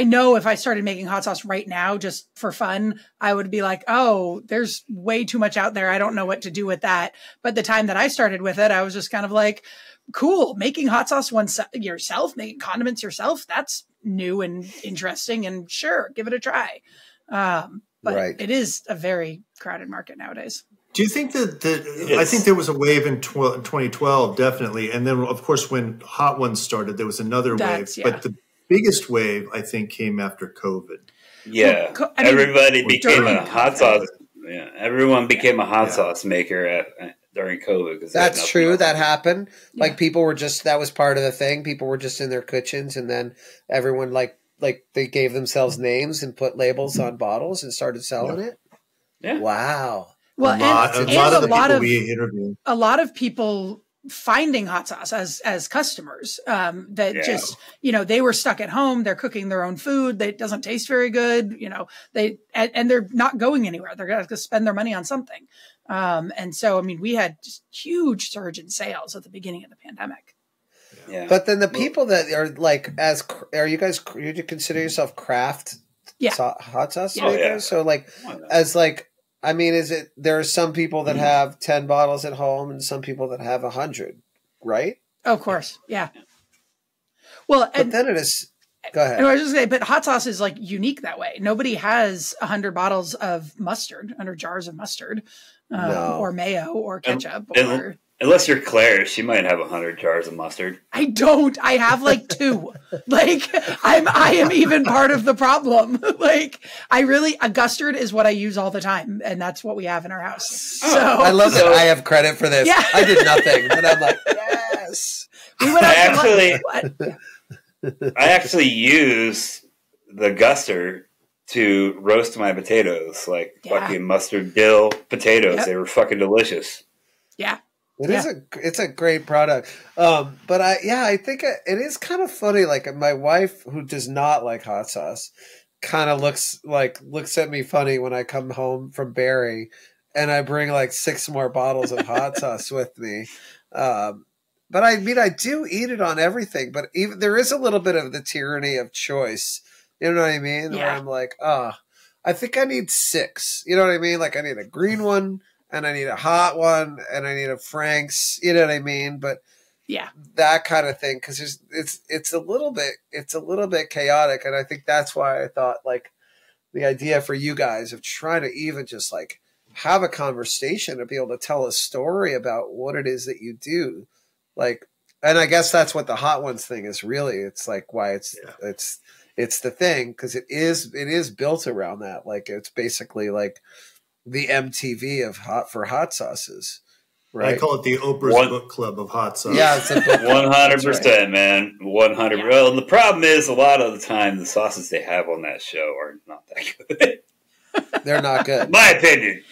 know if I started making hot sauce right now, just for fun, I would be like, oh, there's way too much out there. I don't know what to do with that. But the time that I started with it, I was just kind of like, cool, making hot sauce yourself, making condiments yourself. That's new and interesting, and sure, give it a try. But It is a very crowded market nowadays. Do you think that I think there was a wave in 2012, definitely. And then, of course, when Hot Ones started, there was another wave. Yeah. But the biggest wave, I think, came after COVID. Yeah. Well, everybody became a hot sauce. Yeah. Everyone became a hot sauce maker during COVID. That's true. That happened. Yeah. Like, people were that was part of the thing. People were just in their kitchens, and then everyone, like they gave themselves names and put labels on bottles and started selling it. Yeah. Wow. Well, a lot of people finding hot sauce as customers just, they were stuck at home. They're cooking their own food. It doesn't taste very good. And they're not going anywhere. They're going to spend their money on something. And so, I mean, we had just huge surge in sales at the beginning of the pandemic. Yeah. But then the people that are like, you consider yourself craft hot sauce makers? Yeah. So I mean, there are some people that have 10 bottles at home and some people that have 100, right? Of course. Yeah. Well, but then it is, go ahead. I was just saying, but hot sauce is like unique that way. Nobody has 100 bottles of mustard, 100 jars of mustard, or mayo or ketchup. Unless you're Claire, she might have 100 jars of mustard. I don't. I have like 2. Like, I am even part of the problem. Like, a GUSTER is what I use all the time, and that's what we have in our house. So I love that I have credit for this. Yeah. I did nothing, but I'm like, yes. I actually use the GUSTER to roast my potatoes, like fucking mustard dill potatoes. Yep. They were fucking delicious. Yeah. It's a great product. But I think it is kind of funny. Like, my wife, who does not like hot sauce, kind of looks at me funny when I come home from Barry and I bring like 6 more bottles of hot sauce with me. But I mean, I do eat it on everything, but even there is a little bit of the tyranny of choice. You know what I mean? Yeah. Where I'm like, I think I need 6. You know what I mean? Like, I need a green one, and I need a hot one, and I need a Frank's, you know what I mean? But that kind of thing, because it's a little bit chaotic, and I think that's why I thought, like, the idea for you guys of trying to even just like have a conversation to be able to tell a story about what it is that you do, like, and I guess that's what the Hot Ones thing is really. It's like why it's the thing, because it is built around that. Like, it's basically like the MTV of hot sauces, right? I call it the Oprah's Book Club of hot sauce. Yeah, it's 100%, man. 100. Yeah. Well, the problem is a lot of the time the sauces they have on that show are not that good. They're not good. My opinion,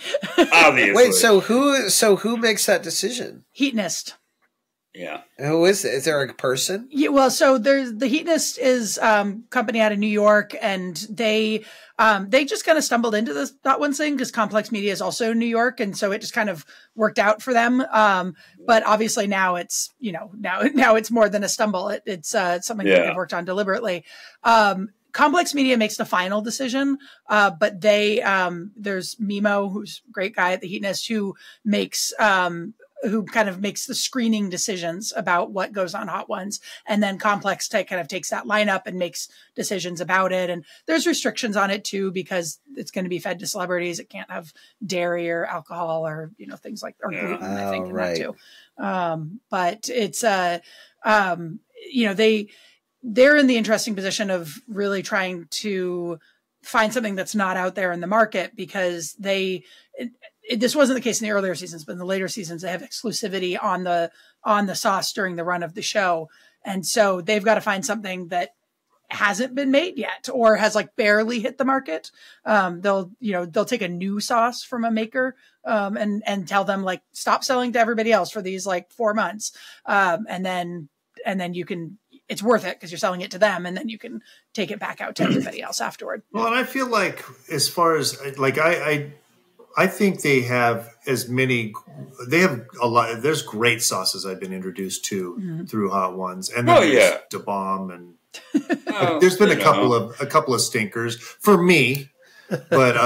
obviously. Wait, so who makes that decision? Heatnist. Yeah. Who is it? Is there a person? Yeah, well, so there's the Heatnist is company out of New York, and they just kind of stumbled into this Hot Ones thing because Complex Media is also in New York, and so it just kind of worked out for them. But obviously now it's now it's more than a stumble. It's something that they've worked on deliberately. Complex Media makes the final decision, but there's Mimo, who's a great guy at the Heatnist, who kind of makes the screening decisions about what goes on Hot Ones. And then Complex kind of takes that lineup and makes decisions about it. And there's restrictions on it too, because it's going to be fed to celebrities. It can't have dairy or alcohol or, things like, or gluten, I think, in that too. But it's, they're in the interesting position of really trying to find something that's not out there in the market, because this wasn't the case in the earlier seasons, but in the later seasons, they have exclusivity on the sauce during the run of the show. And so they've got to find something that hasn't been made yet or has like barely hit the market. They'll take a new sauce from a maker, and tell them like, stop selling to everybody else for these like 4 months. And then you can, it's worth it because you're selling it to them, and then you can take it back out to everybody else afterward. Well, and I feel like as far as like, I think they have they have a lot. There's great sauces I've been introduced to through Hot Ones, and then there's Da Bomb, and there's been a couple of stinkers for me, but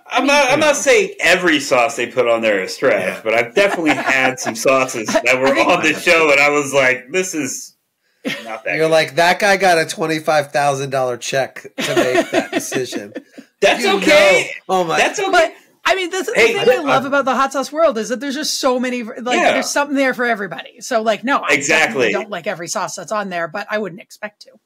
I'm not saying every sauce they put on there is trash, but I've definitely had some sauces that were on the show, and I was like, this is not that. You're good. Like, that guy got a $25,000 check to make that decision. That's okay. Oh my! That's okay. But I mean, the thing I love about the hot sauce world is that there's just so many, like, there's something there for everybody. So, like, no, I definitely don't like every sauce that's on there, but I wouldn't expect to.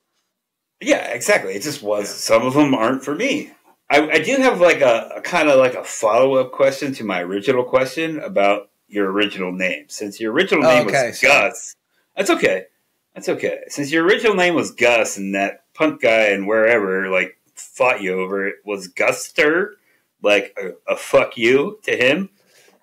Yeah, exactly. It just was. Some of them aren't for me. I do have like a kind of like a follow-up question to my original question about your original name. Since your original name was Gus, that's okay. That's okay. Since your original name was Gus, and that punk guy and wherever like fought you over it, was Guster like a fuck you to him,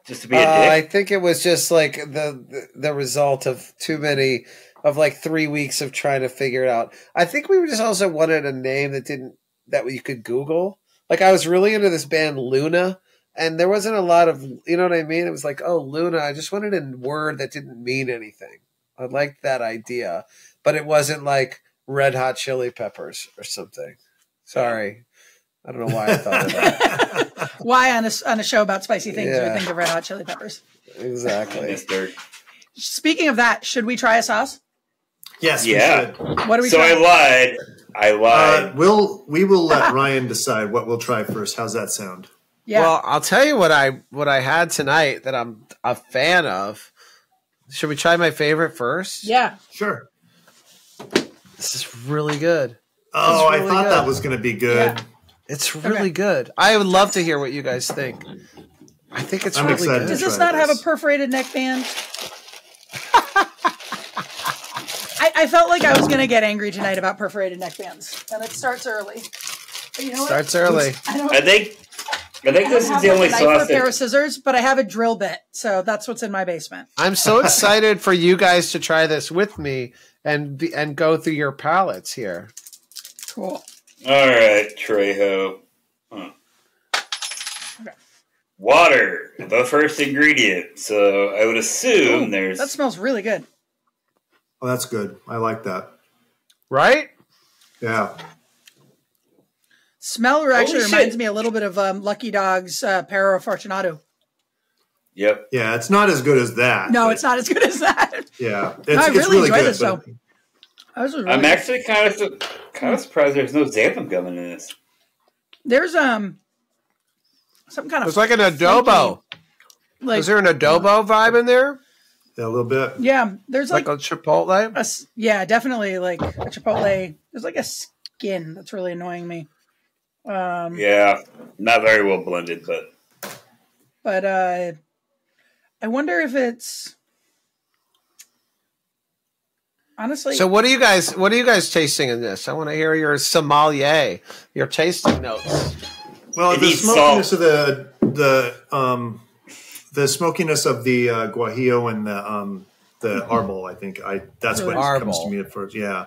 just to be a dick? I think it was just like the result of too many of like 3 weeks of trying to figure it out. I think we just also wanted a name that you could Google. Like, I was really into this band Luna, and there wasn't a lot of, you know what I mean? It was like, oh, Luna. I just wanted a word that didn't mean anything. I liked that idea, but it wasn't like Red Hot Chili Peppers or something. Sorry. I don't know why I thought of that. Why on a show about spicy things we think of Red Hot Chili Peppers? Exactly. Speaking of that, should we try a sauce? Yes. Yeah. We should. What are we? So trying? I lied. We will let Ryan decide what we'll try first. How's that sound? Yeah. Well, I'll tell you what I had tonight that I'm a fan of. Should we try my favorite first? Yeah. Sure. This is really good. Oh, really I thought good. that was going to be good. Yeah. It's really good. I would love to hear what you guys think. I think it's really excited. good. Does this not have a perforated neck band? I felt like I was going to get angry tonight about perforated neck bands, and it starts early. But you know what? Starts early. I think this is the only sauce. I have a pair of scissors, but I have a drill bit, so that's what's in my basement. I'm so excited for you guys to try this with me and go through your palettes here. Cool. All right, Trejo. Huh. Okay. Water, the first ingredient. So I would assume there's... That smells really good. Oh, that's good. I like that. Right? Yeah. Smell actually reminds me a little bit of Lucky Dog's Pero Fortunato. Yep. Yeah, it's not as good as that. No, it's not as good as that. Yeah. I really enjoyed good, this, though. I'm actually kind of surprised there's no xanthan gum in this. There's some kind of... It's like an adobo. Like, is there an adobo vibe in there? Yeah, a little bit. Yeah, there's like a chipotle? Yeah, definitely like a chipotle. There's like a skin that's really annoying me. Yeah, not very well blended, but I wonder if it's honestly. So what are you guys tasting in this? I want to hear your sommelier, your tasting notes. Well, the smokiness of the smokiness of the guajillo and the arbol, I think that's what comes to me at first. Yeah,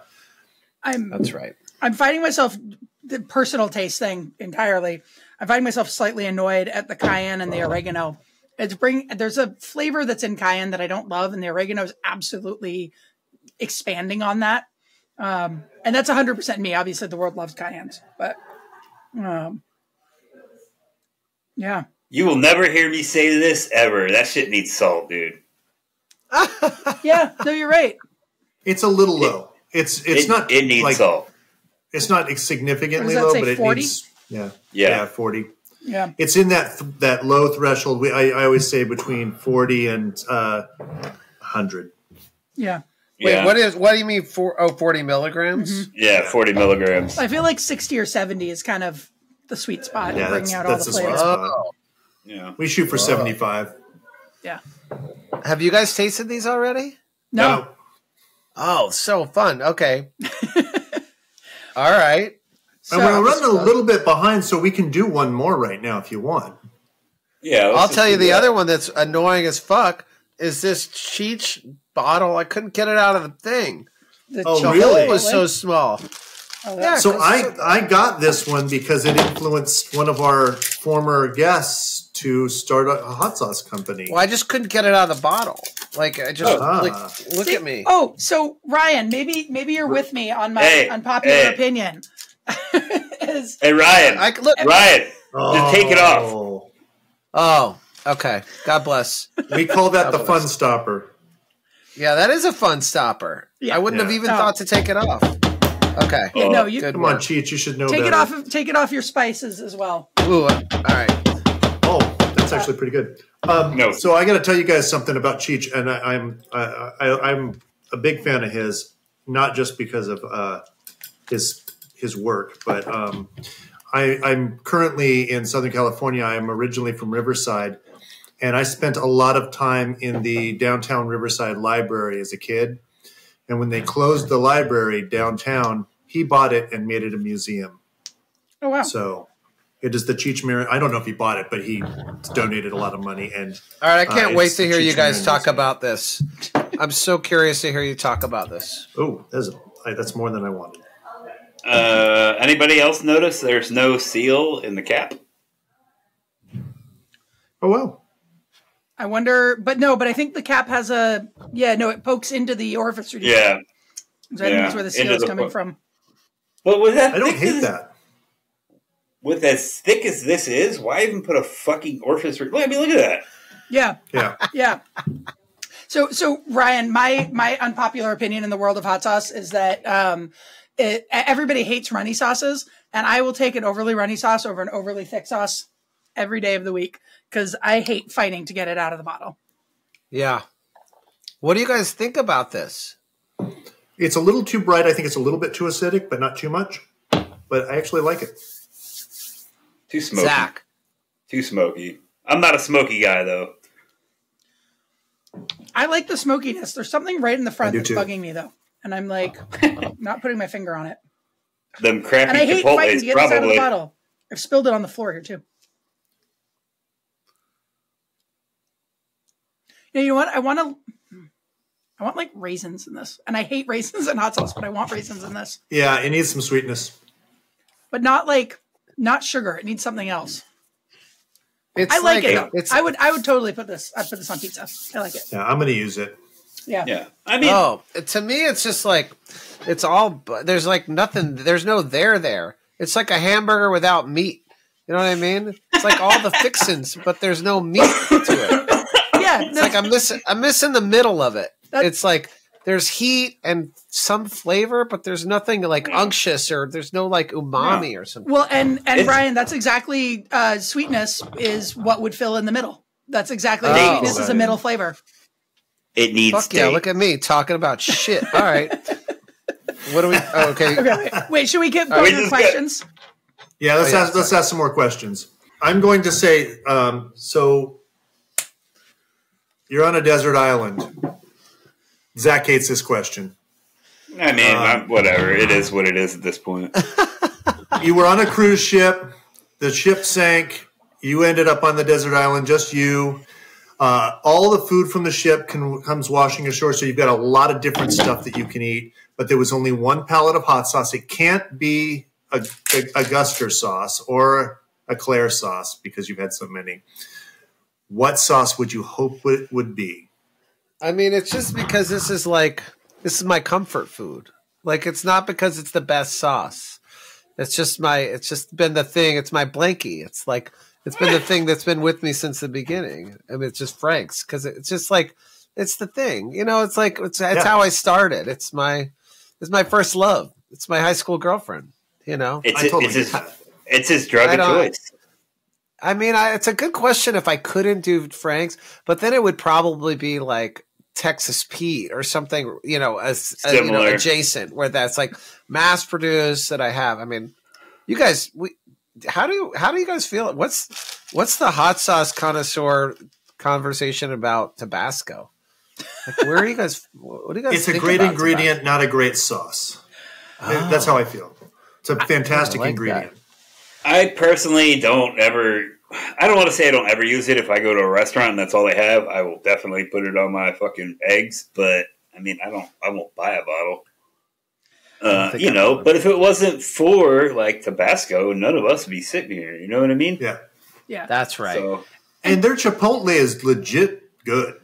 that's right. I'm finding myself the personal taste thing entirely. I'm finding myself slightly annoyed at the cayenne and the oregano. There's a flavor that's in cayenne that I don't love, and the oregano is absolutely expanding on that. And that's 100% me. Obviously, the world loves cayennes, but yeah. You will never hear me say this ever. That shit needs salt, dude. Yeah, no, you're right. It's a little low. It's not. It needs salt. It's not significantly low, but 40? It needs. Yeah, 40. Yeah, it's in that low threshold. I always say between 40 and 100. Yeah. Wait, what do you mean? 40 milligrams? Mm-hmm. Yeah, 40 milligrams. I feel like 60 or 70 is kind of the sweet spot. Yeah, bringing out all the flavors. Yeah, we shoot for 75. Yeah. Have you guys tasted these already? No. Oh, so fun. Okay. All right. So, and we're running a little bit behind, so we can do one more right now if you want. Yeah, I'll tell you the other one that's annoying as fuck is this Cheech bottle. I couldn't get it out of the thing. The really? It was so small. Oh, yeah, so I got this one because it influenced one of our former guests to start a hot sauce company. Well, I just couldn't get it out of the bottle. Like I just look at me. Oh, so Ryan, maybe you're with me on my unpopular opinion. Hey Ryan, Ryan, just take it off. Oh, okay. God bless. We call that the fun stopper. Yeah, that is a fun stopper. Yeah. I wouldn't have even thought to take it off. Okay. Yeah, no, you come on, Cheech. You should know. Take it off your spices as well. Ooh, all right. Oh, that's actually pretty good. No. So I got to tell you guys something about Cheech, and I'm a big fan of his, not just because of his work, but I'm currently in Southern California. I'm originally from Riverside, and I spent a lot of time in the downtown Riverside library as a kid. And when they closed the library downtown, he bought it and made it a museum. Oh, wow. So it is the Cheech Marin. I don't know if he bought it, but he donated a lot of money. And all right, I can't wait to hear you guys talk about this. I'm so curious to hear you talk about this. Oh, that's more than I wanted. Anybody else notice there's no seal in the cap? Oh, well. I wonder, but I think the cap has it pokes into the orifice. Yeah. So I think that's where the seal is coming from. But with that, I don't hate that. With as thick as this is, why even put a fucking orifice? I mean, look at that. Yeah. Yeah. Yeah. So Ryan, my unpopular opinion in the world of hot sauce is that everybody hates runny sauces, and I will take an overly runny sauce over an overly thick sauce every day of the week because I hate fighting to get it out of the bottle. Yeah. What do you guys think about this? It's a little too bright. I think it's a little bit too acidic, but not too much. But I actually like it. Too smoky. Zach. Too smoky. I'm not a smoky guy, though. I like the smokiness. There's something right in the front that's bugging me, though. And I'm like, not putting my finger on it. Them crappy and I hate Chipotles, fighting to get this out of the bottle. I've spilled it on the floor here, too. You know what? I want like raisins in this. And I hate raisins in hot sauce, but I want raisins in this. Yeah, it needs some sweetness. But not sugar. It needs something else. It's I like it though. It's, I would totally put this on pizza. I like it. Yeah, I'm gonna use it. Yeah. Yeah. I mean, to me it's just like it's all there's like nothing, there's no there. It's like a hamburger without meat. You know what I mean? It's like all the fixins, but there's no meat to it. Yeah. It's like I'm missing the middle of it. It's like there's heat and some flavor, but there's nothing like unctuous or there's no like umami or something. Well, and Brian, that's exactly sweetness is what would fill in the middle. That's exactly sweetness is a middle flavor. It needs Fuck yeah, look at me talking about shit. All right. What do we okay. Wait, should we get going to questions? Yeah, let's ask some more questions. I'm going to say so you're on a desert island. Zach hates this question. I mean, whatever. It is what it is at this point. You were on a cruise ship. The ship sank. You ended up on the desert island, just you. All the food from the ship comes washing ashore, so you've got a lot of different stuff that you can eat. But there was only one pallet of hot sauce. It can't be a GUSTER sauce or a Claire sauce because you've had so many. What sauce would you hope it would be? I mean, it's just because this is my comfort food. Like, it's not because it's the best sauce. It's just been the thing. It's my blankie. It's like, it's been the thing that's been with me since the beginning. I mean, it's just Frank's because it's just like, it's the thing, you know, it's like, it's how I started. It's my first love. It's my high school girlfriend, you know, it's his drug of choice. I mean, it's a good question if I couldn't do Frank's, but then it would probably be like Texas Pete or something, you know, adjacent where that's like mass produced that I have. I mean, you guys, how do you guys feel? What's the hot sauce connoisseur conversation about Tabasco? Like, where are you guys? What do you guys? It's a great ingredient, not a great sauce. That's how I feel. It's a fantastic like ingredient. I personally don't ever. I don't want to say I don't ever use it. If I go to a restaurant and that's all they have, I will definitely put it on my fucking eggs. But I mean, I won't buy a bottle. But if it wasn't for like Tabasco, none of us would be sitting here. You know what I mean? Yeah, that's right. So, and their Chipotle is legit good.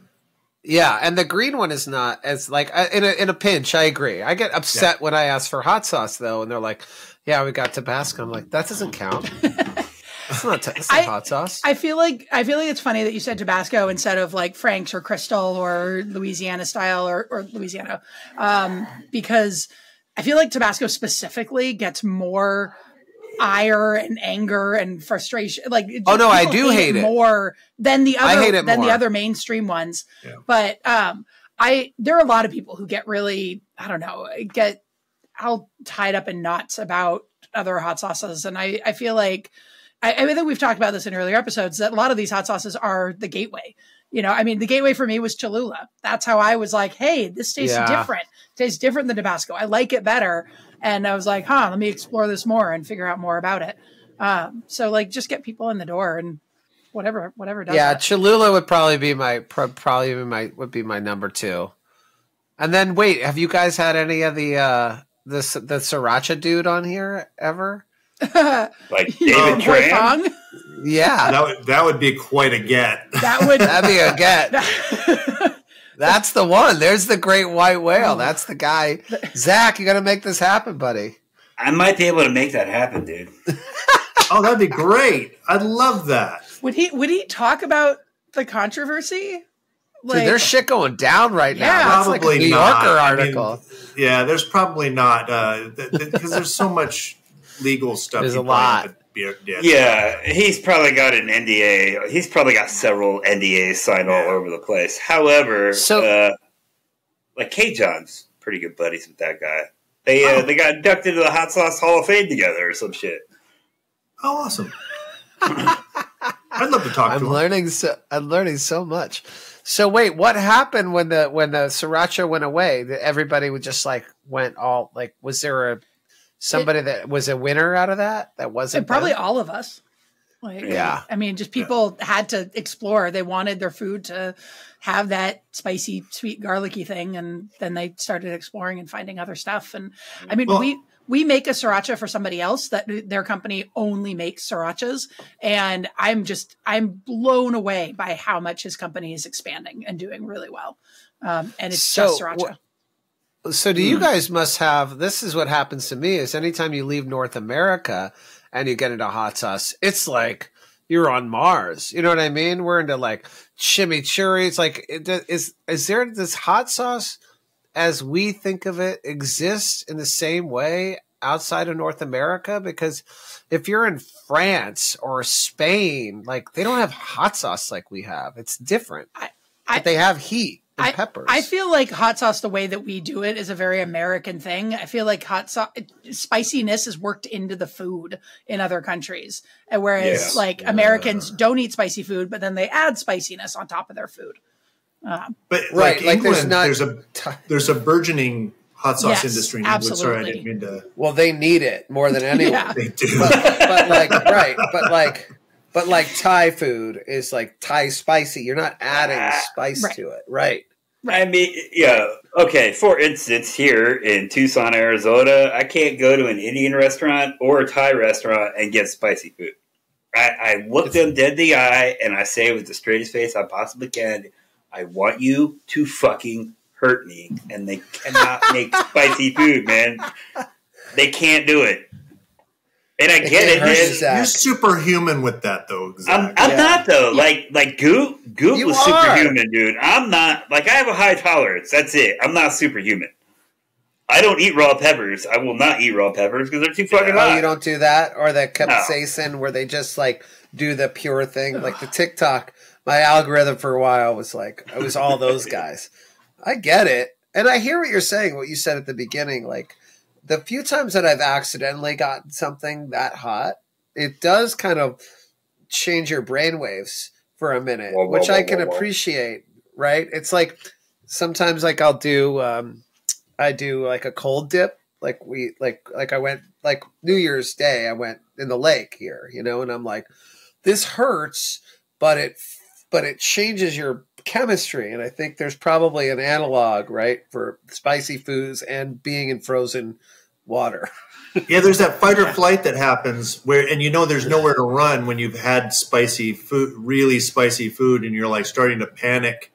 Yeah, and the green one is not as like in a pinch. I agree. I get upset when I ask for hot sauce though, and they're like, "Yeah, we got Tabasco." I'm like, "That doesn't count. That's not hot sauce." I feel like it's funny that you said Tabasco instead of like Frank's or Crystal or Louisiana style or Louisiana, because I feel like Tabasco specifically gets more ire and anger and frustration. Like, I do hate it more than the other the other mainstream ones. Yeah. But there are a lot of people who get really, I don't know, get all tied up in knots about other hot sauces, and I feel like I think we've talked about this in earlier episodes that a lot of these hot sauces are the gateway. You know, I mean, the gateway for me was Cholula. That's how I was like, hey, this tastes different. It tastes different than Tabasco. I like it better. And I was like, let me explore this more and figure out more about it. So like, just get people in the door and whatever does. Yeah, that. Cholula would probably be my number 2. And then wait, have you guys had any of the sriracha dude on here ever? Like David Tran? Yeah, that would be quite a get. That'd be a get. That's the one. There's the great white whale. That's the guy. Zach, you got to make this happen, buddy. I might be able to make that happen, dude. Oh, that'd be great. I'd love that. Would he talk about the controversy? Like, dude, there's shit going down right now. That's probably like a New Yorker article. There's probably not because there's so much legal stuff. There's a lot. Yeah, he's probably got an NDA. He's probably got several NDAs signed all over the place. However, like K-John's pretty good buddies with that guy. They got inducted to the Hot Sauce Hall of Fame together or some shit. Oh, awesome! I'd love to talk to him. I'm learning so much. So wait, what happened when the sriracha went away? Everybody would just like went all like. Was there somebody that was a winner out of that? That wasn't probably all of us. Like, yeah, I mean, just people had to explore. They wanted their food to have that spicy, sweet, garlicky thing, and then they started exploring and finding other stuff. And I mean, we make a sriracha for somebody else that their company only makes srirachas, and I'm blown away by how much his company is expanding and doing really well. And it's just sriracha. So do you guys must have, this is what happens to me is anytime you leave North America and you get into hot sauce, it's like you're on Mars. You know what I mean? We're into like chimichurri. It's like, is there this hot sauce as we think of it exists in the same way outside of North America? Because if you're in France or Spain, like they don't have hot sauce like we have. It's different. But they have heat. Peppers. I feel like hot sauce, the way that we do it, is a very American thing. I feel like hot sauce spiciness is worked into the food in other countries, and whereas Americans don't eat spicy food, but then they add spiciness on top of their food. But like England, there's a burgeoning hot sauce industry. Absolutely. Sorry, I didn't mean to. Well, they need it more than anyone. They do. But like Thai food is like Thai spicy. You're not adding spice to it, right? I mean, yeah. Okay, for instance, here in Tucson, Arizona, I can't go to an Indian restaurant or a Thai restaurant and get spicy food. I look them dead in the eye and I say with the straightest face I possibly can, I want you to fucking hurt me. And they cannot make spicy food, man. They can't do it. And I get it, man. You're superhuman with that, though. I'm not, though. Like Goop was superhuman, dude. I'm not. Like, I have a high tolerance. That's it. I'm not superhuman. I don't eat raw peppers. I will not eat raw peppers because they're too fucking hot. Oh, you don't do that? Or the capsaicin where they just, like, do the pure thing? Like, the TikTok, my algorithm for a while was like, it was all those guys. I get it. And I hear what you're saying, what you said at the beginning, like, the few times that I've accidentally gotten something that hot, it does kind of change your brainwaves for a minute, which I can appreciate, right? It's like sometimes like I do like a cold dip I went like New Year's Day, I went in the lake here, you know, and I'm like, this hurts, but it changes your chemistry. And I think there's probably an analog, right, for spicy foods and being in frozen water. Yeah, there's that fight or flight that happens where, and you know, there's nowhere to run when you've had spicy food, really spicy food, and you're like starting to panic.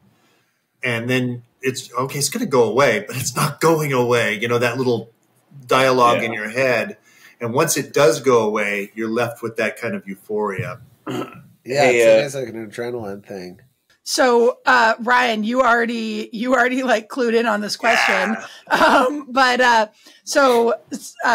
And then it's okay, it's going to go away, but it's not going away. You know, that little dialogue in your head. And once it does go away, you're left with that kind of euphoria. Yeah, it is like an adrenaline thing. So, Ryan, you already like clued in on this question. So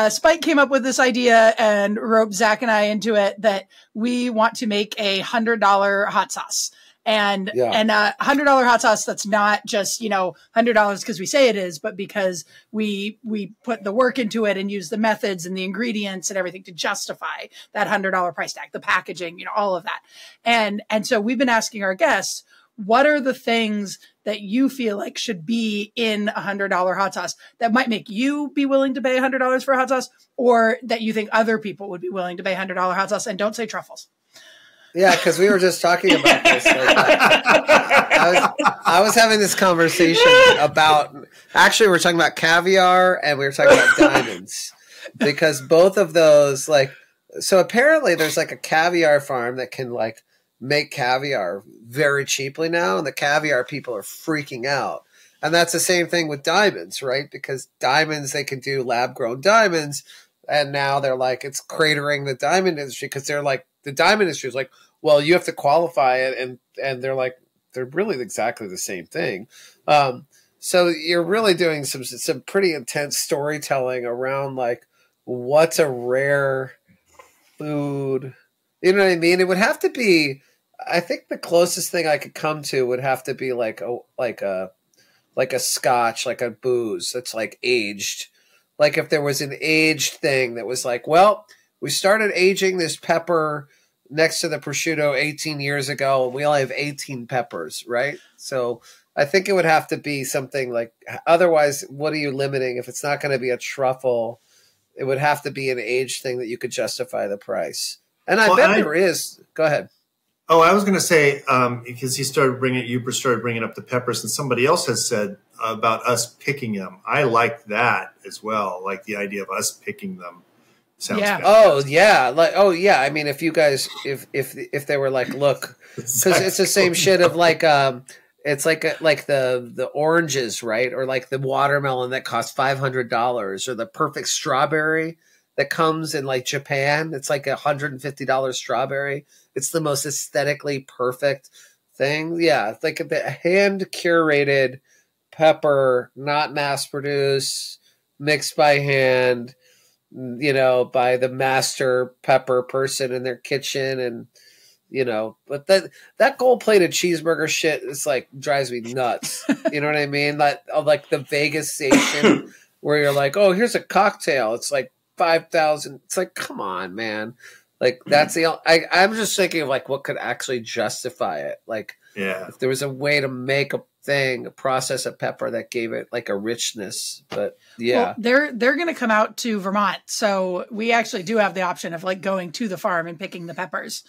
Spike came up with this idea and roped Zac and I into it that we want to make a $100 hot sauce. And $100 hot sauce that's not just, you know, $100 because we say it is, but because we put the work into it and use the methods and the ingredients and everything to justify that $100 price tag, the packaging, you know, all of that. And so we've been asking our guests, what are the things that you feel like should be in a $100 hot sauce that might make you be willing to pay $100 for a hot sauce, or that you think other people would be willing to pay $100 hot sauce? And don't say truffles. Yeah, because we were just talking about this. I was having this conversation about, actually, we were talking about caviar and we were talking about diamonds, because both of those, like, so apparently there's like a caviar farm that can like make caviar very cheaply now, and the caviar people are freaking out. And that's the same thing with diamonds, right? Because diamonds, they can do lab-grown diamonds, and now they're like, it's cratering the diamond industry, because they're like, the diamond industry is like, well, you have to qualify it, and they're like, they're really exactly the same thing. So you're really doing some pretty intense storytelling around like, what's a rare food? You know what I mean? It would have to be, I think the closest thing I could come to would have to be like a scotch, like a booze that's like aged. Like if there was an aged thing that was like, well, we started aging this pepper next to the prosciutto 18 years ago, and we only have 18 peppers, right? So I think it would have to be something like, otherwise, what are you limiting? If it's not going to be a truffle, it would have to be an aged thing that you could justify the price. And I bet there is. Go ahead. Oh, I was going to say, because you started bringing up the peppers, and somebody else has said about us picking them. I like that as well. Like the idea of us picking them. Sounds fantastic. Oh yeah. Like, oh yeah. I mean, if you guys, if they were like, look, because it's the same shit of like, it's like the oranges, right? Or like the watermelon that costs $500, or the perfect strawberry that comes in like Japan. It's like $150 strawberry. It's the most aesthetically perfect thing. Yeah. It's like the hand curated pepper, not mass produced, mixed by hand, you know, by the master pepper person in their kitchen. And, you know, but that gold plated cheeseburger shit is like, drives me nuts. You know what I mean? Like the Vegas station where you're like, oh, here's a cocktail. It's like 5,000. It's like, come on, man. Like that's I'm just thinking of like what could actually justify it. Like, yeah, if there was a way to make a process a pepper that gave it like a richness. But yeah, well, they're going to come out to Vermont, so we actually do have the option of like going to the farm and picking the peppers.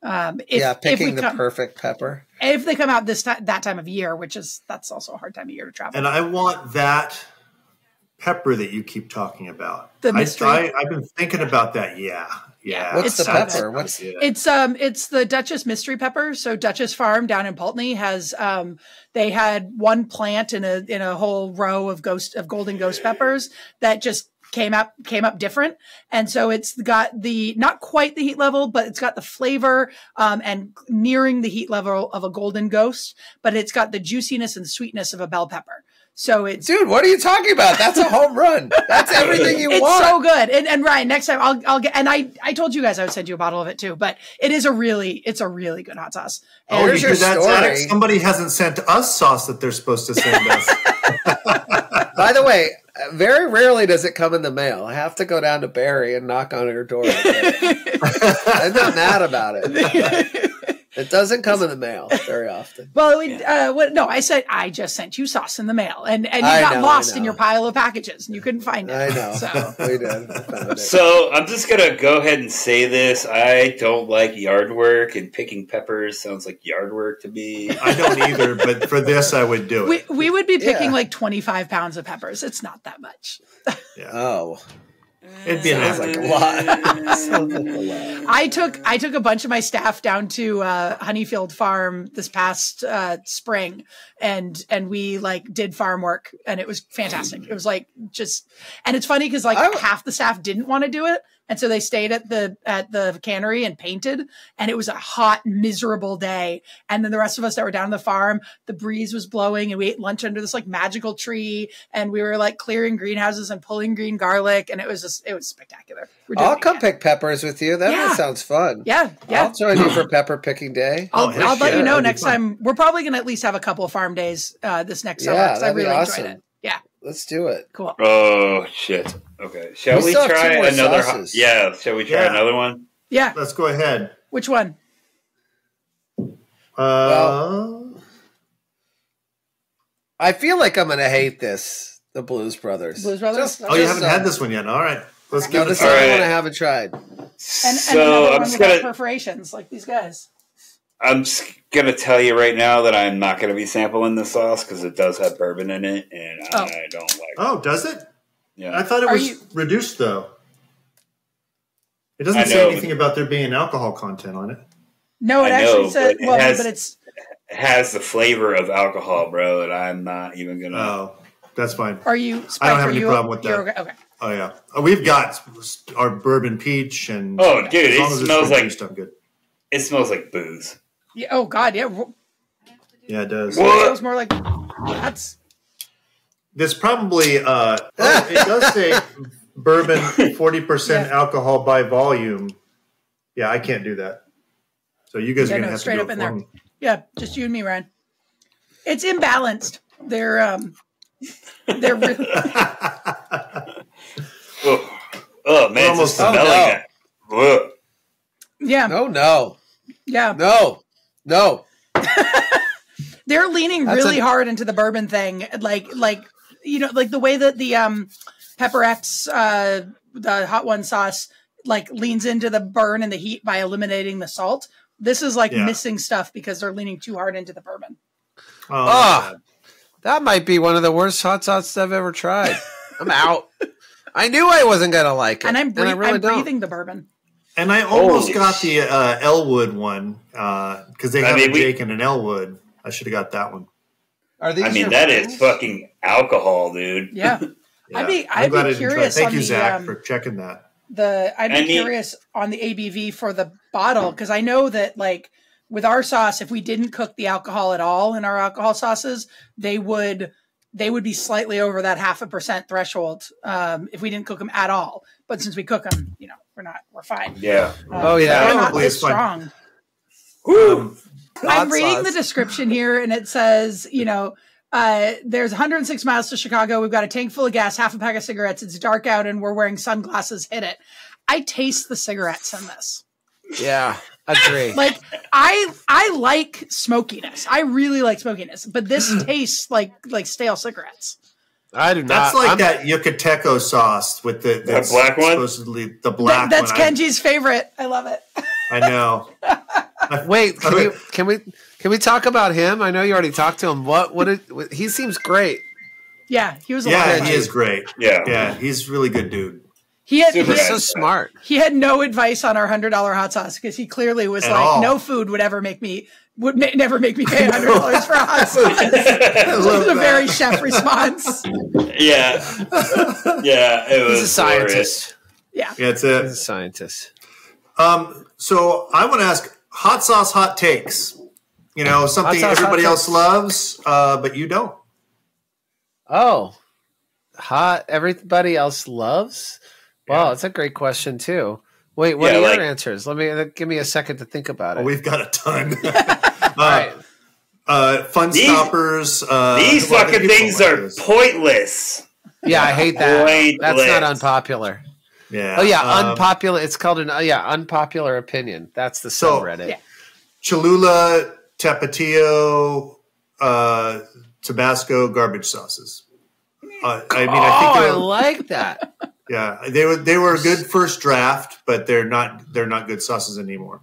Picking the perfect pepper. If they come out that time of year, that's also a hard time of year to travel. And I want that pepper that you keep talking about. The mystery. I've been thinking about that. Yeah. What's the pepper? It's the Duchess mystery pepper. So Duchess Farm down in Pulteney has they had one plant in a whole row of golden ghost peppers that just came up different. And so it's got not quite the heat level, but it's got the flavor and nearing the heat level of a golden ghost, but it's got the juiciness and sweetness of a bell pepper. So it's, dude, what are you talking about? That's a home run. That's everything you want. It's so good. And Ryan, next time I'll get, and I told you guys I would send you a bottle of it too, but it's a really good hot sauce. And here's your story. Somebody hasn't sent us sauce that they're supposed to send us. By the way, very rarely does it come in the mail. I have to go down to Barry and knock on her door. I'm not mad about it. It doesn't come in the mail very often. Well, no, I said I just sent you sauce in the mail, and you got lost in your pile of packages, and you couldn't find it. I know. So We did. We found it. So I'm just gonna go ahead and say this. I don't like yard work, and picking peppers sounds like yard work to me. I don't either, but for this, I would do it. we would be picking like 25 pounds of peppers. It's not that much. Yeah. Oh. It'd be Sounds like a lot. Sounds like a lot. I took a bunch of my staff down to Honeyfield Farm this past spring, and we like did farm work, and it was fantastic. It was like and it's funny because like half the staff didn't want to do it, and so they stayed at the cannery and painted, and it was a hot, miserable day. And then the rest of us that were down on the farm, the breeze was blowing, and we ate lunch under this like magical tree, and we were like clearing greenhouses and pulling green garlic, and it was spectacular. I'll come pick peppers with you. That sounds fun. Yeah. I'll join you for pepper picking day. I'll let you know next time. We're probably going to at least have a couple of farm days this next summer because I really enjoyed it. Yeah. Let's do it. Cool. Oh, shit. Okay. Shall we try another? Shall we try another one? Yeah. Let's go ahead. Which one? I feel like I'm going to hate this. The Blues Brothers. Blues Brothers? You haven't had this one yet. All right. Let's give it a try. This is one I haven't tried. And so I'm just going to perforations like these guys. I'm just going to tell you right now that I'm not going to be sampling the sauce because it does have bourbon in it, and I don't like it. Oh, does it? Yeah. I thought it was reduced, though. It doesn't say anything about there being alcohol content on it. No, it actually said, but it has the flavor of alcohol, bro, and I'm not even going to. Oh, that's fine. Are you? I don't have any problem with that. Okay. Oh, yeah. We've got our bourbon peach, and dude, it smells like I'm good. It smells like booze. Yeah, oh God, yeah. Yeah, it does. It smells more like that's. This probably it does say bourbon 40% alcohol by volume. Yeah, I can't do that. So you guys are gonna have to do it for me. Yeah, just you and me, Ryan. It's imbalanced. They're really. Oh man, almost smelling that. Ugh. Yeah. No. Yeah. No. They're leaning really hard into the bourbon thing, like the way that the Pepper X, the Hot One sauce, like leans into the burn and the heat by eliminating the salt. This is like missing stuff because they're leaning too hard into the bourbon. Oh, that might be one of the worst hot sauces I've ever tried. I'm out. I knew I wasn't gonna like it, and I'm breathing the bourbon. And I almost got the Elwood one because they have a Jake and an Elwood. I should have got that one. Are these? That is fucking alcohol, dude. Yeah. I'd be curious. Thank you, Zach, for checking that. I'd be curious on the ABV for the bottle because I know that like with our sauce, if we didn't cook the alcohol at all in our alcohol sauces, they would be slightly over that 0.5% threshold if we didn't cook them at all. But since we cook them, we're fine. Yeah. They're not this strong. I'm reading the description here, and it says, there's 106 miles to Chicago. We've got a tank full of gas, half a pack of cigarettes. It's dark out, and we're wearing sunglasses. Hit it. I taste the cigarettes in this. Yeah, agree. Like I like smokiness. I really like smokiness, but this tastes like stale cigarettes. I do not. That's like that Yucateco sauce with the black one. Supposedly the black. That's Kenji's favorite. I love it. I know. Wait, can we talk about him? I know you already talked to him. What he seems great. Yeah, he was. He is great. Yeah, he's a really good dude. He's so smart. He had no advice on our $100 hot sauce because he clearly was no food would never make me never make me pay $100 for a hot sauce. It was a very chef response. Yeah. It was. He's a scientist. Yeah, that's it. He's a scientist. So I want to ask hot sauce hot takes. Something everybody else loves, but you don't. Oh, everybody else loves? Wow, that's a gret question too. Wait, what are your answers? Give me a second to think about it. We've got a ton. Right. Fun stoppers. These fucking things are pointless. Yeah, I hate that. That's not unpopular. Yeah. Oh yeah, unpopular. It's called unpopular opinion. That's the subreddit. Cholula, Tapatio, Tabasco, garbage sauces. I think I like that. Yeah, they were a good first draft, but they're not good sauces anymore.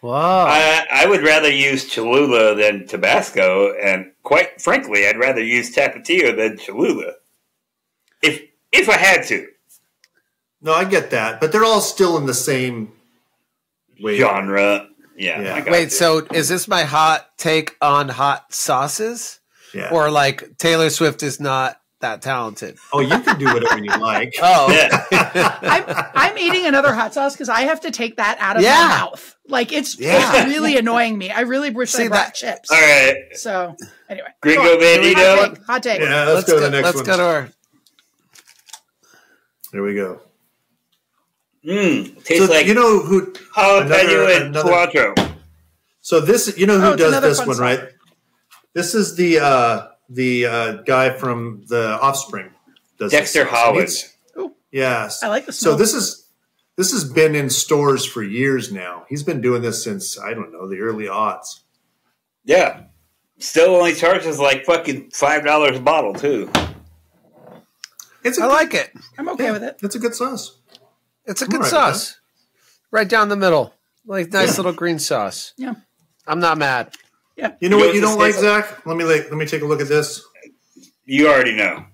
Wow. I would rather use Cholula than Tabasco, and quite frankly, I'd rather use Tapatio than Cholula, if I had to. No, I get that, but they're all still in the same genre. Yeah. Wait, so is this my hot take on hot sauces? Yeah. Or like Taylor Swift is not that talented? Oh, you can do whatever you like. Oh, Yeah. I'm eating another hot sauce because I have to take that out of my mouth. Like it's really annoying me. I really wish I brought chips. All right. So anyway, Gringo Bandito. Hot take. Yeah, let's go to the next one. Let's go to our. Here we go. Tastes like you know who jalapeno and cilantro. So this, you know who does this one, song. right? This is the guy from The Offspring. Does Dexter this. Holland. Yes, I like the smell. So this has been in stores for years now. He's been doing this since, I don't know, the early aughts. Yeah. Still only charges like fucking $5 a bottle too. I like it. I'm okay with it. It's a good sauce. It's a good sauce. Right down the middle. Like nice little green sauce. Yeah. I'm not mad. Yeah. You know what you don't like, Zach? Let me take a look at this. You already know.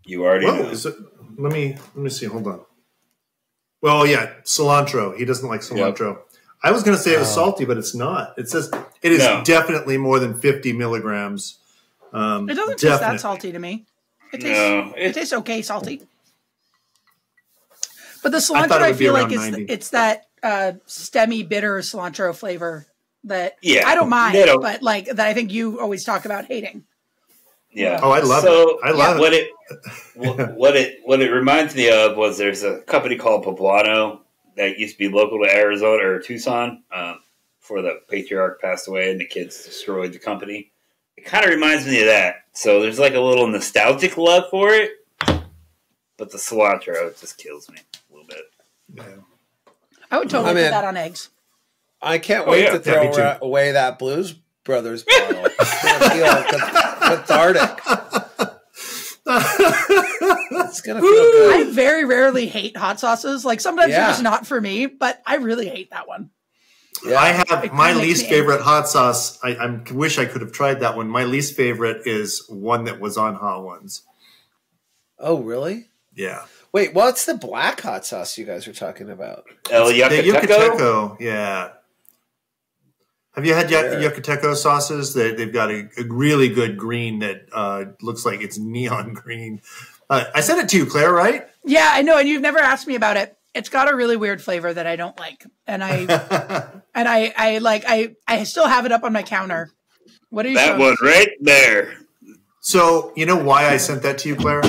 Know. Let me see. Hold on. Well, yeah, cilantro. He doesn't like cilantro. Yep. I was going to say it was salty, but it's not. It says it is definitely more than 50 milligrams. It doesn't taste that salty to me. It tastes okay salty. But the cilantro, I feel like it's that stemmy, bitter cilantro flavor that I don't mind, but like that I think you always talk about hating. Yeah. Oh, I love it. I love it. What it reminds me of was there's a company called Poblano that used to be local to Arizona or Tucson before the patriarch passed away and the kids destroyed the company. It kind of reminds me of that. So there's like a little nostalgic love for it, but the cilantro just kills me a little bit. Yeah. I would totally put that on eggs. I can't wait to throw away that Blues Brothers bottle. It's going to feel cathartic. It's going to feel good. I very rarely hate hot sauces. Like sometimes they're just not for me, but I really hate that one. Yeah. I have my least favorite hot sauce. I wish I could have tried that one. My least favorite is one that was on Hot Ones. Oh, really? Yeah. Wait, what's the black hot sauce you guys are talking about? El Yucateco? The Yucateco, yeah. Have you had Yucateco sauces? They've got a really good green that looks like it's neon green. I sent it to you, Claire, right? Yeah, I know, and you've never asked me about it. It's got a really weird flavor that I don't like, and I still have it up on my counter. What are you? That one right there. So you know why I sent that to you, Claire?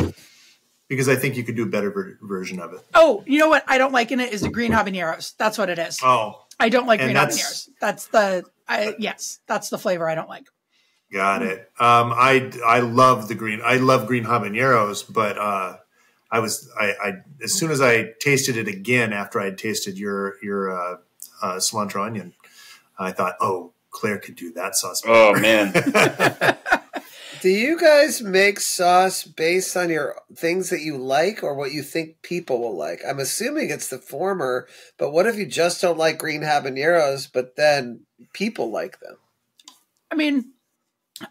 Because I think you could do a better version of it. Oh, you know what I don't like in it is the green habaneros. That's what it is. Oh, I don't like green habaneros. That's the flavor I don't like. Got it. I love the green. I love green habaneros, but I as soon as I tasted it again after I had tasted your cilantro onion, I thought, oh, Claire could do that sauce. Oh man. Do you guys make sauce based on your things that you like or what you think people will like? I'm assuming it's the former, but what if you just don't like green habaneros, but then people like them? I mean,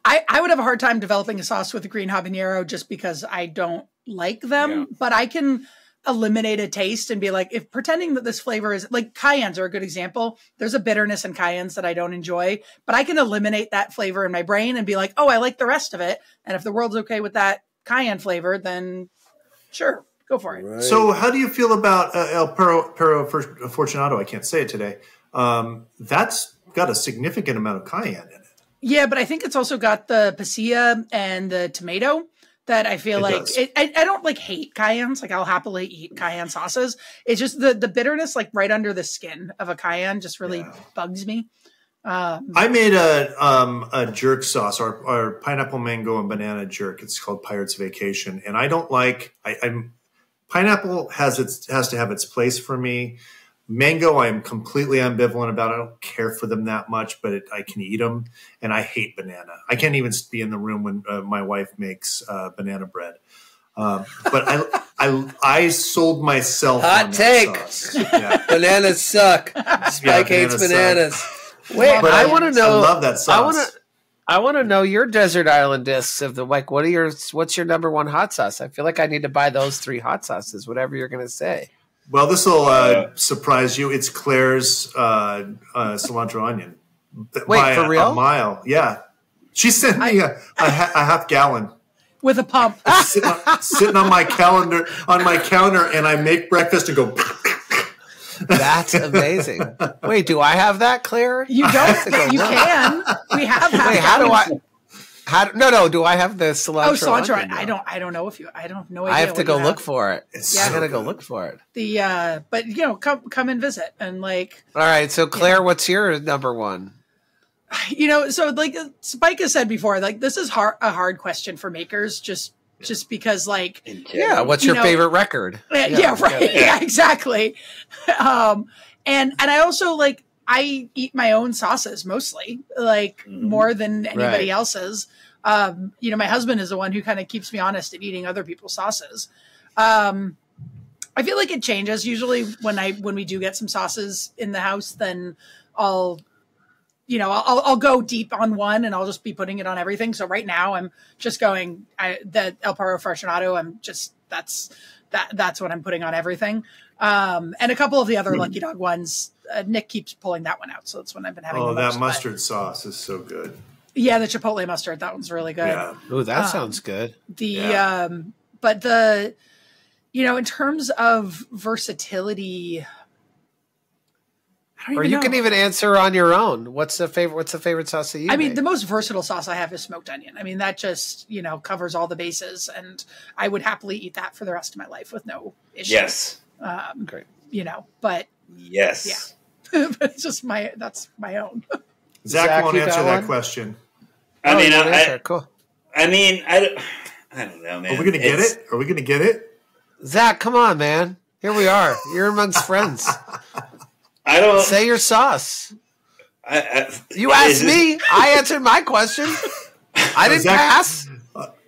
I would have a hard time developing a sauce with a green habanero just because I don't like them, but I can eliminate a taste and be like, if pretending that this flavor is like cayennes are a good example. There's a bitterness in cayennes that I don't enjoy, but I can eliminate that flavor in my brain and be like, oh, I like the rest of it. And if the world's okay with that cayenne flavor, then sure, go for it. Right. So how do you feel about El Perro Fortunato? I can't say it today. That's got a significant amount of cayenne in it. Yeah, but I think it's also got the pasilla and the tomato. That I feel I don't like hate cayennes. Like I'll happily eat cayenne sauces. It's just the bitterness, like right under the skin of a cayenne, just really bugs me. I made a jerk sauce, or pineapple, mango, and banana jerk. It's called Pirate's Vacation, and I don't like. Pineapple has to have its place for me. Mango, I am completely ambivalent about. I don't care for them that much, but I can eat them. And I hate banana. I can't even be in the room when my wife makes banana bread. But I sold myself hot on take. That sauce. Yeah. Bananas suck. Spike hates bananas. Wait, but I want to know. I love that sauce. I want to know your desert island discs of the like. What's your number one hot sauce? I feel like I need to buy those 3 hot sauces. Whatever you're going to say. Well, this will surprise you. It's Claire's cilantro onion. Wait, for real? A mile. Yeah. She sent me a half gallon. With a pump. Sitting on my counter, and I make breakfast and go. That's amazing. Wait, do I have that, Claire? You don't. You can. We have. Wait, how do I? No. Do I have the cilantro? Oh, cilantro. Onion, I don't know if you. I don't know. I have to go look for it. Yeah. I gotta go look for it. But come and visit and like. All right, so Claire, what's your number one? So like Spike has said before, like this is a hard question for makers, just because like. Yeah, what's your favorite record? Yeah, right. Yeah, exactly. And I also like. I eat my own sauces mostly, like more than anybody else's. My husband is the one who kind of keeps me honest at eating other people's sauces. I feel like it changes. Usually when we do get some sauces in the house, then I'll go deep on one and I'll just be putting it on everything. So right now I'm just going the El Paro Farcionado. That's what I'm putting on everything. And a couple of the other Lucky Dog ones. Nick keeps pulling that one out, so that's when I've been having. Oh, that mustard sauce is so good. Yeah, the chipotle mustard, that one's really good. Yeah. Oh, that sounds good. But in terms of versatility, or you can even answer on your own. What's the favorite sauce that you make? The most versatile sauce I have is smoked onion. I mean, that just covers all the bases, and I would happily eat that for the rest of my life with no issue. Yes. Great. But yes. Yeah. It's just that's my own. Zach won't answer that question. I mean, cool. I mean, I don't know, man. Are we going to get it? Are we going to get it? Zach, come on, man. Here we are. You're amongst friends. I don't say your sauce. You asked me. I answered my question. I didn't pass.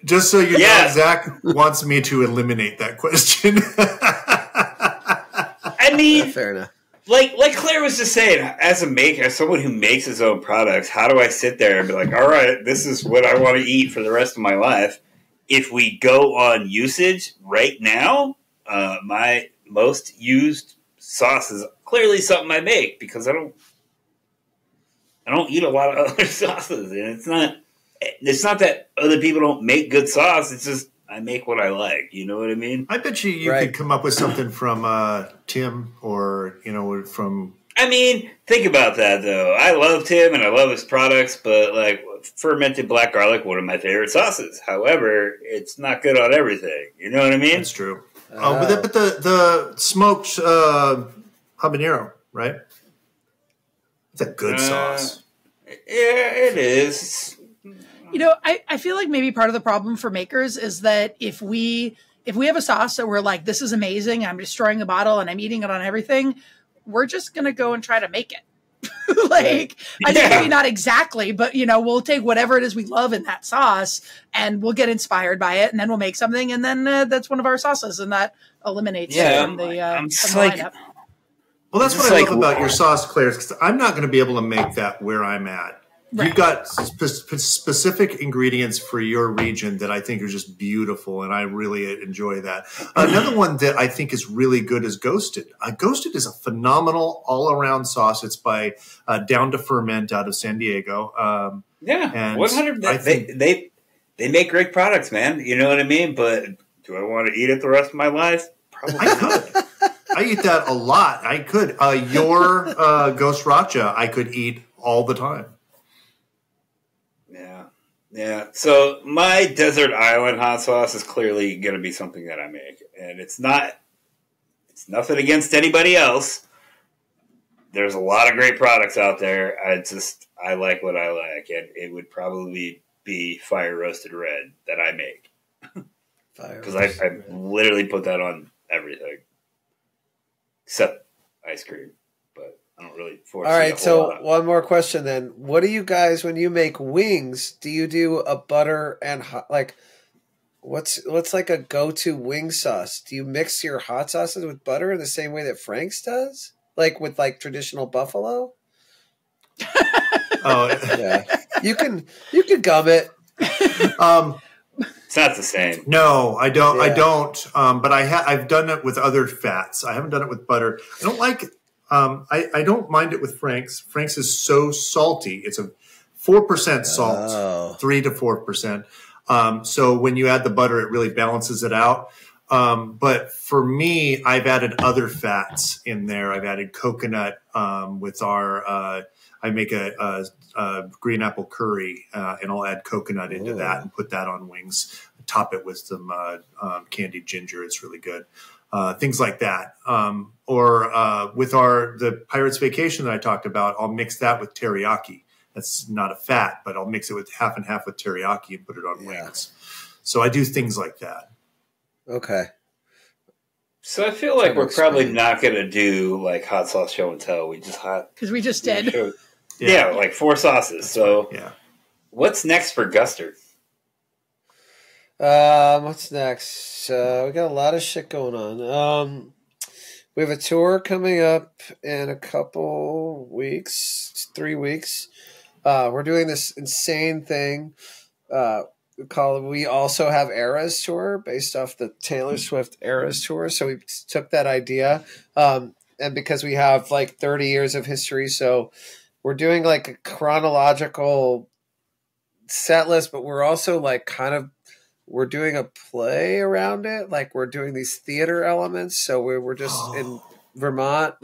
Just so you know, Zach wants me to eliminate that question. I mean, fair enough. Like Claire was just saying, as someone who makes his own products, how do I sit there and be like, all right, this is what I want to eat for the rest of my life? If we go on usage right now, my most used sauce is clearly something I make because I don't eat a lot of other sauces, and it's not that other people don't make good sauce. It's just I make what I like. You know what I mean? I bet you could come up with something from Tim or, from... I mean, think about that, though. I love Tim and I love his products, but, like, fermented black garlic, one of my favorite sauces. However, it's not good on everything. You know what I mean? That's true. But the smoked habanero, right? It's a good sauce. Yeah, it is. I feel like maybe part of the problem for makers is that if we have a sauce that we're like, this is amazing, I'm destroying the bottle and I'm eating it on everything, we're just going to go and try to make it. I think maybe not exactly, but we'll take whatever it is we love in that sauce and we'll get inspired by it and then we'll make something and then that's one of our sauces and that eliminates it from the lineup. Well, that's what I love about your sauce, Claire, because I'm not going to be able to make that where I'm at. Right. You've got specific ingredients for your region that I think are just beautiful, and I really enjoy that. Another one that I think is really good is Ghosted. Ghosted is a phenomenal all-around sauce. It's by Down to Ferment out of San Diego. And 100. They make great products, man. You know what I mean? But do I want to eat it the rest of my life? Probably not. I eat that a lot. I could. Your Ghost Racha, I could eat all the time. Yeah, so my desert island hot sauce is clearly going to be something that I make. And it's nothing against anybody else. There's a lot of great products out there. I like what I like. And it would probably be fire roasted red that I make. Because I literally put that on everything. Except ice cream, but I don't really force All right, it a so whole lot. one more question then. What do you guys, when you make wings, do you do a butter and like what's like a go-to wing sauce? Do you mix your hot sauces with butter in the same way that Frank's does? Like with like traditional buffalo? Oh, Yeah. You can gum it. It's not the same. No, I don't. Yeah. I don't. But I've done it with other fats. I haven't done it with butter. I don't like. I don't mind it with Frank's. Frank's is so salty. It's a 4% salt, 3 to 4%. So when you add the butter, it really balances it out. But for me, I've added other fats in there. I've added coconut with our. I make a green apple curry, and I'll add coconut into that and put that on wings. Top it with some candied ginger. It's really good. Things like that. Or with the Pirates Vacation that I talked about, I'll mix that with teriyaki. That's not a fat, but I'll mix it with half and half with teriyaki and put it on wings. So I do things like that. Okay. So I feel like we're probably not going to do like hot sauce show and tell. Because we just did. Yeah, like 4 sauces. So yeah. What's next for Guster? What's next? We got a lot of shit going on. We have a tour coming up in a couple weeks, 3 weeks. We're doing this insane thing called We Also Have Eras Tour, based off the Taylor Swift Eras Tour. So we took that idea, and because we have like 30 years of history, so we're doing like a chronological set list, but we're also like we're doing a play around it. Like we're doing these theater elements. So we're just in Vermont.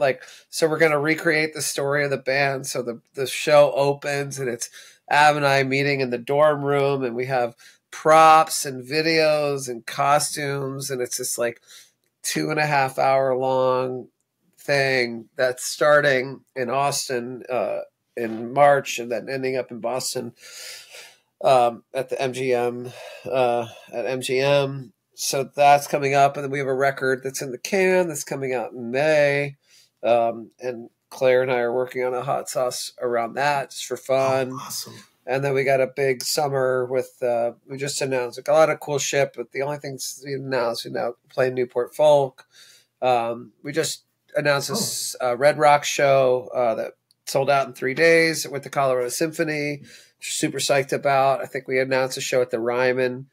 So we're going to recreate the story of the band. So the show opens and it's Ab and I meeting in the dorm room, and we have props and videos and costumes. And it's this like 2.5 hour long thing that's starting in Austin in March and then ending up in Boston at the MGM at MGM. So that's coming up, and then we have a record that's in the can that's coming out in May, and Claire and I are working on a hot sauce around that just for fun. Awesome. And then we got a big summer with we just announced a lot of cool shit, but the only things we announced, we now play Newport Folk. We just announced this Red Rock show that sold out in 3 days with the Colorado Symphony. Super psyched about. I think we announced a show at the Ryman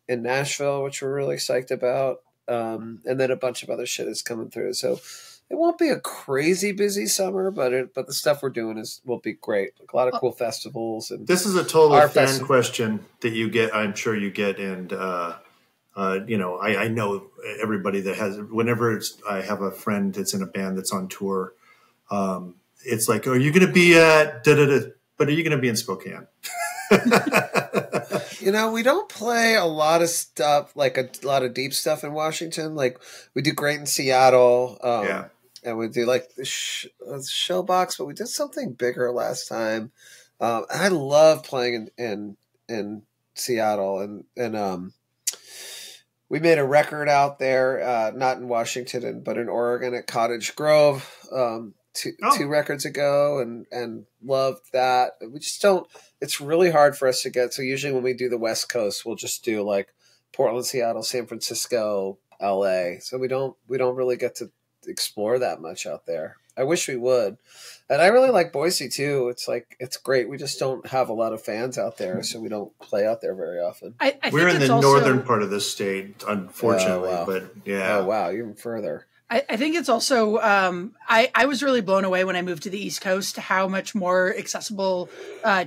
in Nashville, which we're really psyched about. And then a bunch of other shit is coming through. So it won't be a crazy busy summer, but the stuff we're doing will be great. Like a lot of cool festivals. And this is a total fan question that you get. I'm sure you get, and I know everybody that has. Whenever I have a friend that's in a band that's on tour, it's like, "Are you going to be at da da da?" But are you going to be in Spokane? We don't play a lot of stuff, like a lot of deep stuff in Washington. Like we do great in Seattle, and we do like the Showbox, but we did something bigger last time. I love playing in Seattle, and we made a record out there, not in Washington, but in Oregon at Cottage Grove. Two records ago, and loved that. We just don't. It's really hard for us to get. So usually when we do the West Coast, we'll just do like Portland, Seattle, San Francisco, LA. So we don't really get to explore that much out there. I wish we would, and I really like Boise too. It's great. We just don't have a lot of fans out there, so we don't play out there very often. We're in the northern part of the state, unfortunately. Oh, wow. But yeah. Oh wow, even further. I think it's also, I was really blown away when I moved to the East Coast, how much more accessible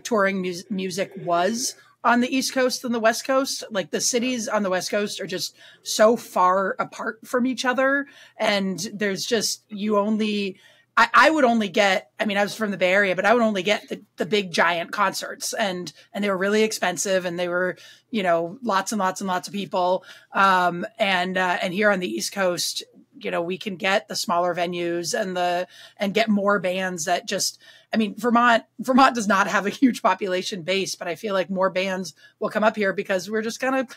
touring music was on the East Coast than the West Coast. Like the cities on the West Coast are just so far apart from each other. And there's just, I would only get, I was from the Bay Area, but I would only get the big giant concerts, and they were really expensive, and they were, lots and lots and lots of people. And here on the East Coast, we can get the smaller venues and get more bands that just, Vermont does not have a huge population base, but I feel like more bands will come up here because we're just kind of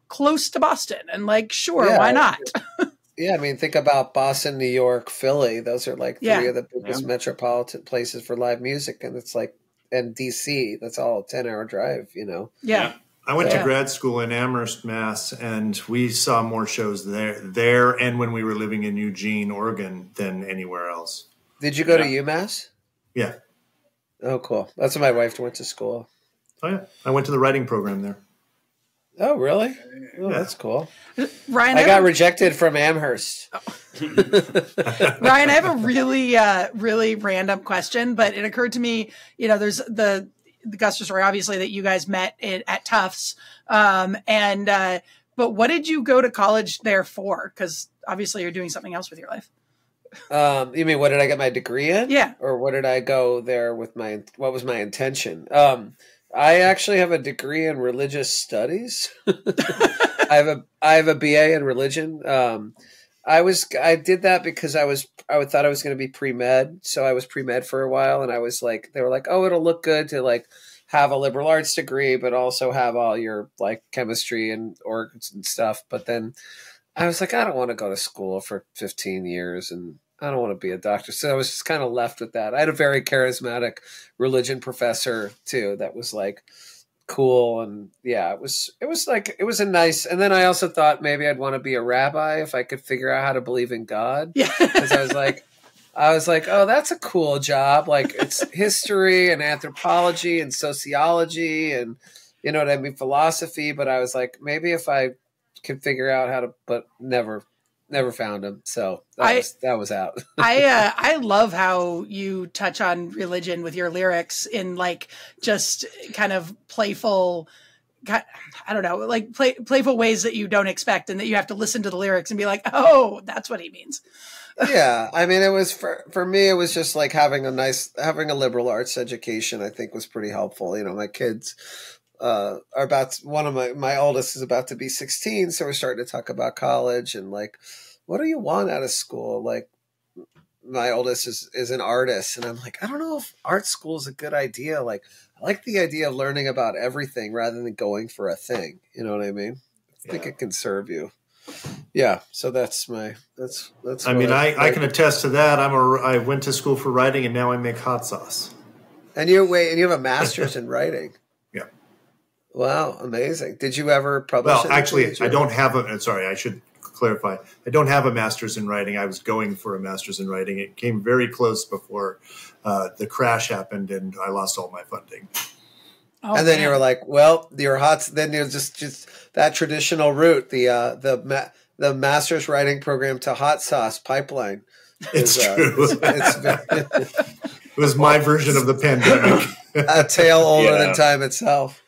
close to Boston, and why not? Yeah, I mean, think about Boston, New York, Philly. Those are like three of the biggest metropolitan places for live music, and it's like, and DC. That's all a 10-hour drive, you know. Yeah. I went to grad school in Amherst, Mass, and we saw more shows there, and when we were living in Eugene, Oregon, than anywhere else. Did you go to UMass? Yeah. Oh, cool. That's where my wife went to school. Oh, yeah. I went to the writing program there. Oh, really? Oh, that's cool. Ryan, I got rejected from Amherst. Ryan, I have a really, really random question, but it occurred to me, you know, there's the Guster story, obviously, that you guys met at Tufts. But what did you go to college there for? Because obviously you're doing something else with your life. You mean, what did I get my degree in? Yeah. Or what did I go there with what was my intention? I actually have a degree in religious studies. I have a BA in religion. I did that because I thought I was going to be pre-med. So I was pre-med for a while, and I was like, they were like, oh, it'll look good to like have a liberal arts degree, but also have all your like chemistry and orgs and stuff. But then I was like, I don't want to go to school for 15 years and I don't want to be a doctor. So I was just kind of left with that. I had a very charismatic religion professor too that was like cool, and yeah, it was a nice. And then I also thought maybe I'd want to be a rabbi if I could figure out how to believe in God. Yeah, because I was like, oh, that's a cool job. Like it's history and anthropology and sociology and you know what I mean, philosophy. But I was like, maybe if I could figure out how to, but never found him. So that was out. I love how you touch on religion with your lyrics in like just kind of playful, I don't know, like playful ways that you don't expect, and that you have to listen to the lyrics and be like, oh, that's what he means. Yeah. I mean, it was for me, it was just like having a liberal arts education, I think was pretty helpful. You know, my kids, are about, one of my oldest is about to be 16. So we're starting to talk about college and like, what do you want out of school? Like my oldest is an artist, and I'm like, I don't know if art school is a good idea. Like I like the idea of learning about everything rather than going for a thing. You know what I mean? I think it can serve you. Yeah. So that's I can attest to that. I went to school for writing, and now I make hot sauce. And you have a master's in writing. Yeah. Wow. Amazing. Did you ever publish? Well, actually, I don't have I should clarify. I don't have a master's in writing. I was going for a master's in writing. It came very close before the crash happened, and I lost all my funding. Oh, and then you were like, "Well, your hot." Then you're just that traditional route, the master's writing program to hot sauce pipeline. It's true. It was my version of the pandemic. A tale older than time itself.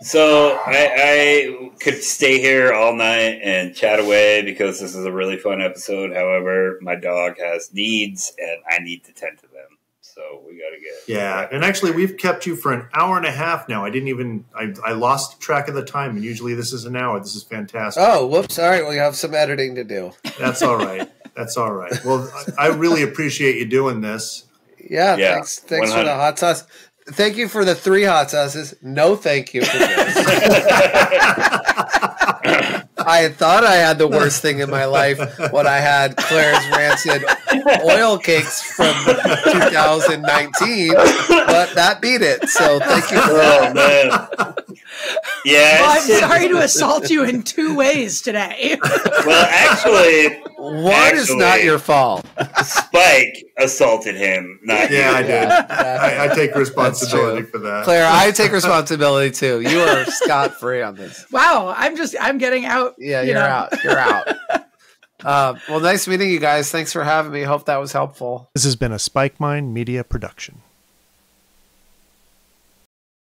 So I could stay here all night and chat away because this is a really fun episode. However, my dog has needs and I need to tend to them. So we got to get. Yeah. And actually, we've kept you for an hour and a half now. I lost track of the time. And usually this is an hour. This is fantastic. Oh, whoops. All right. Well, you have some editing to do. That's all right. That's all right. Well, I really appreciate you doing this. Yeah. Thanks for the hot sauce. Thank you for the 3 hot sauces. No, thank you for this. I had thought I had the worst thing in my life when I had Claire's rancid oil cakes from 2019, but that beat it. So thank you for that. Man. Yeah. Well, I'm sorry to assault you in 2 ways today. Well, actually, one is not your fault. Spike assaulted him. Not you. I did. I take responsibility for that. Claire, I take responsibility too. You are scot-free on this. Wow, I'm getting out. Yeah, you're out. You're out. Well, nice meeting you guys. Thanks for having me. Hope that was helpful. This has been a Spike Mind Media production.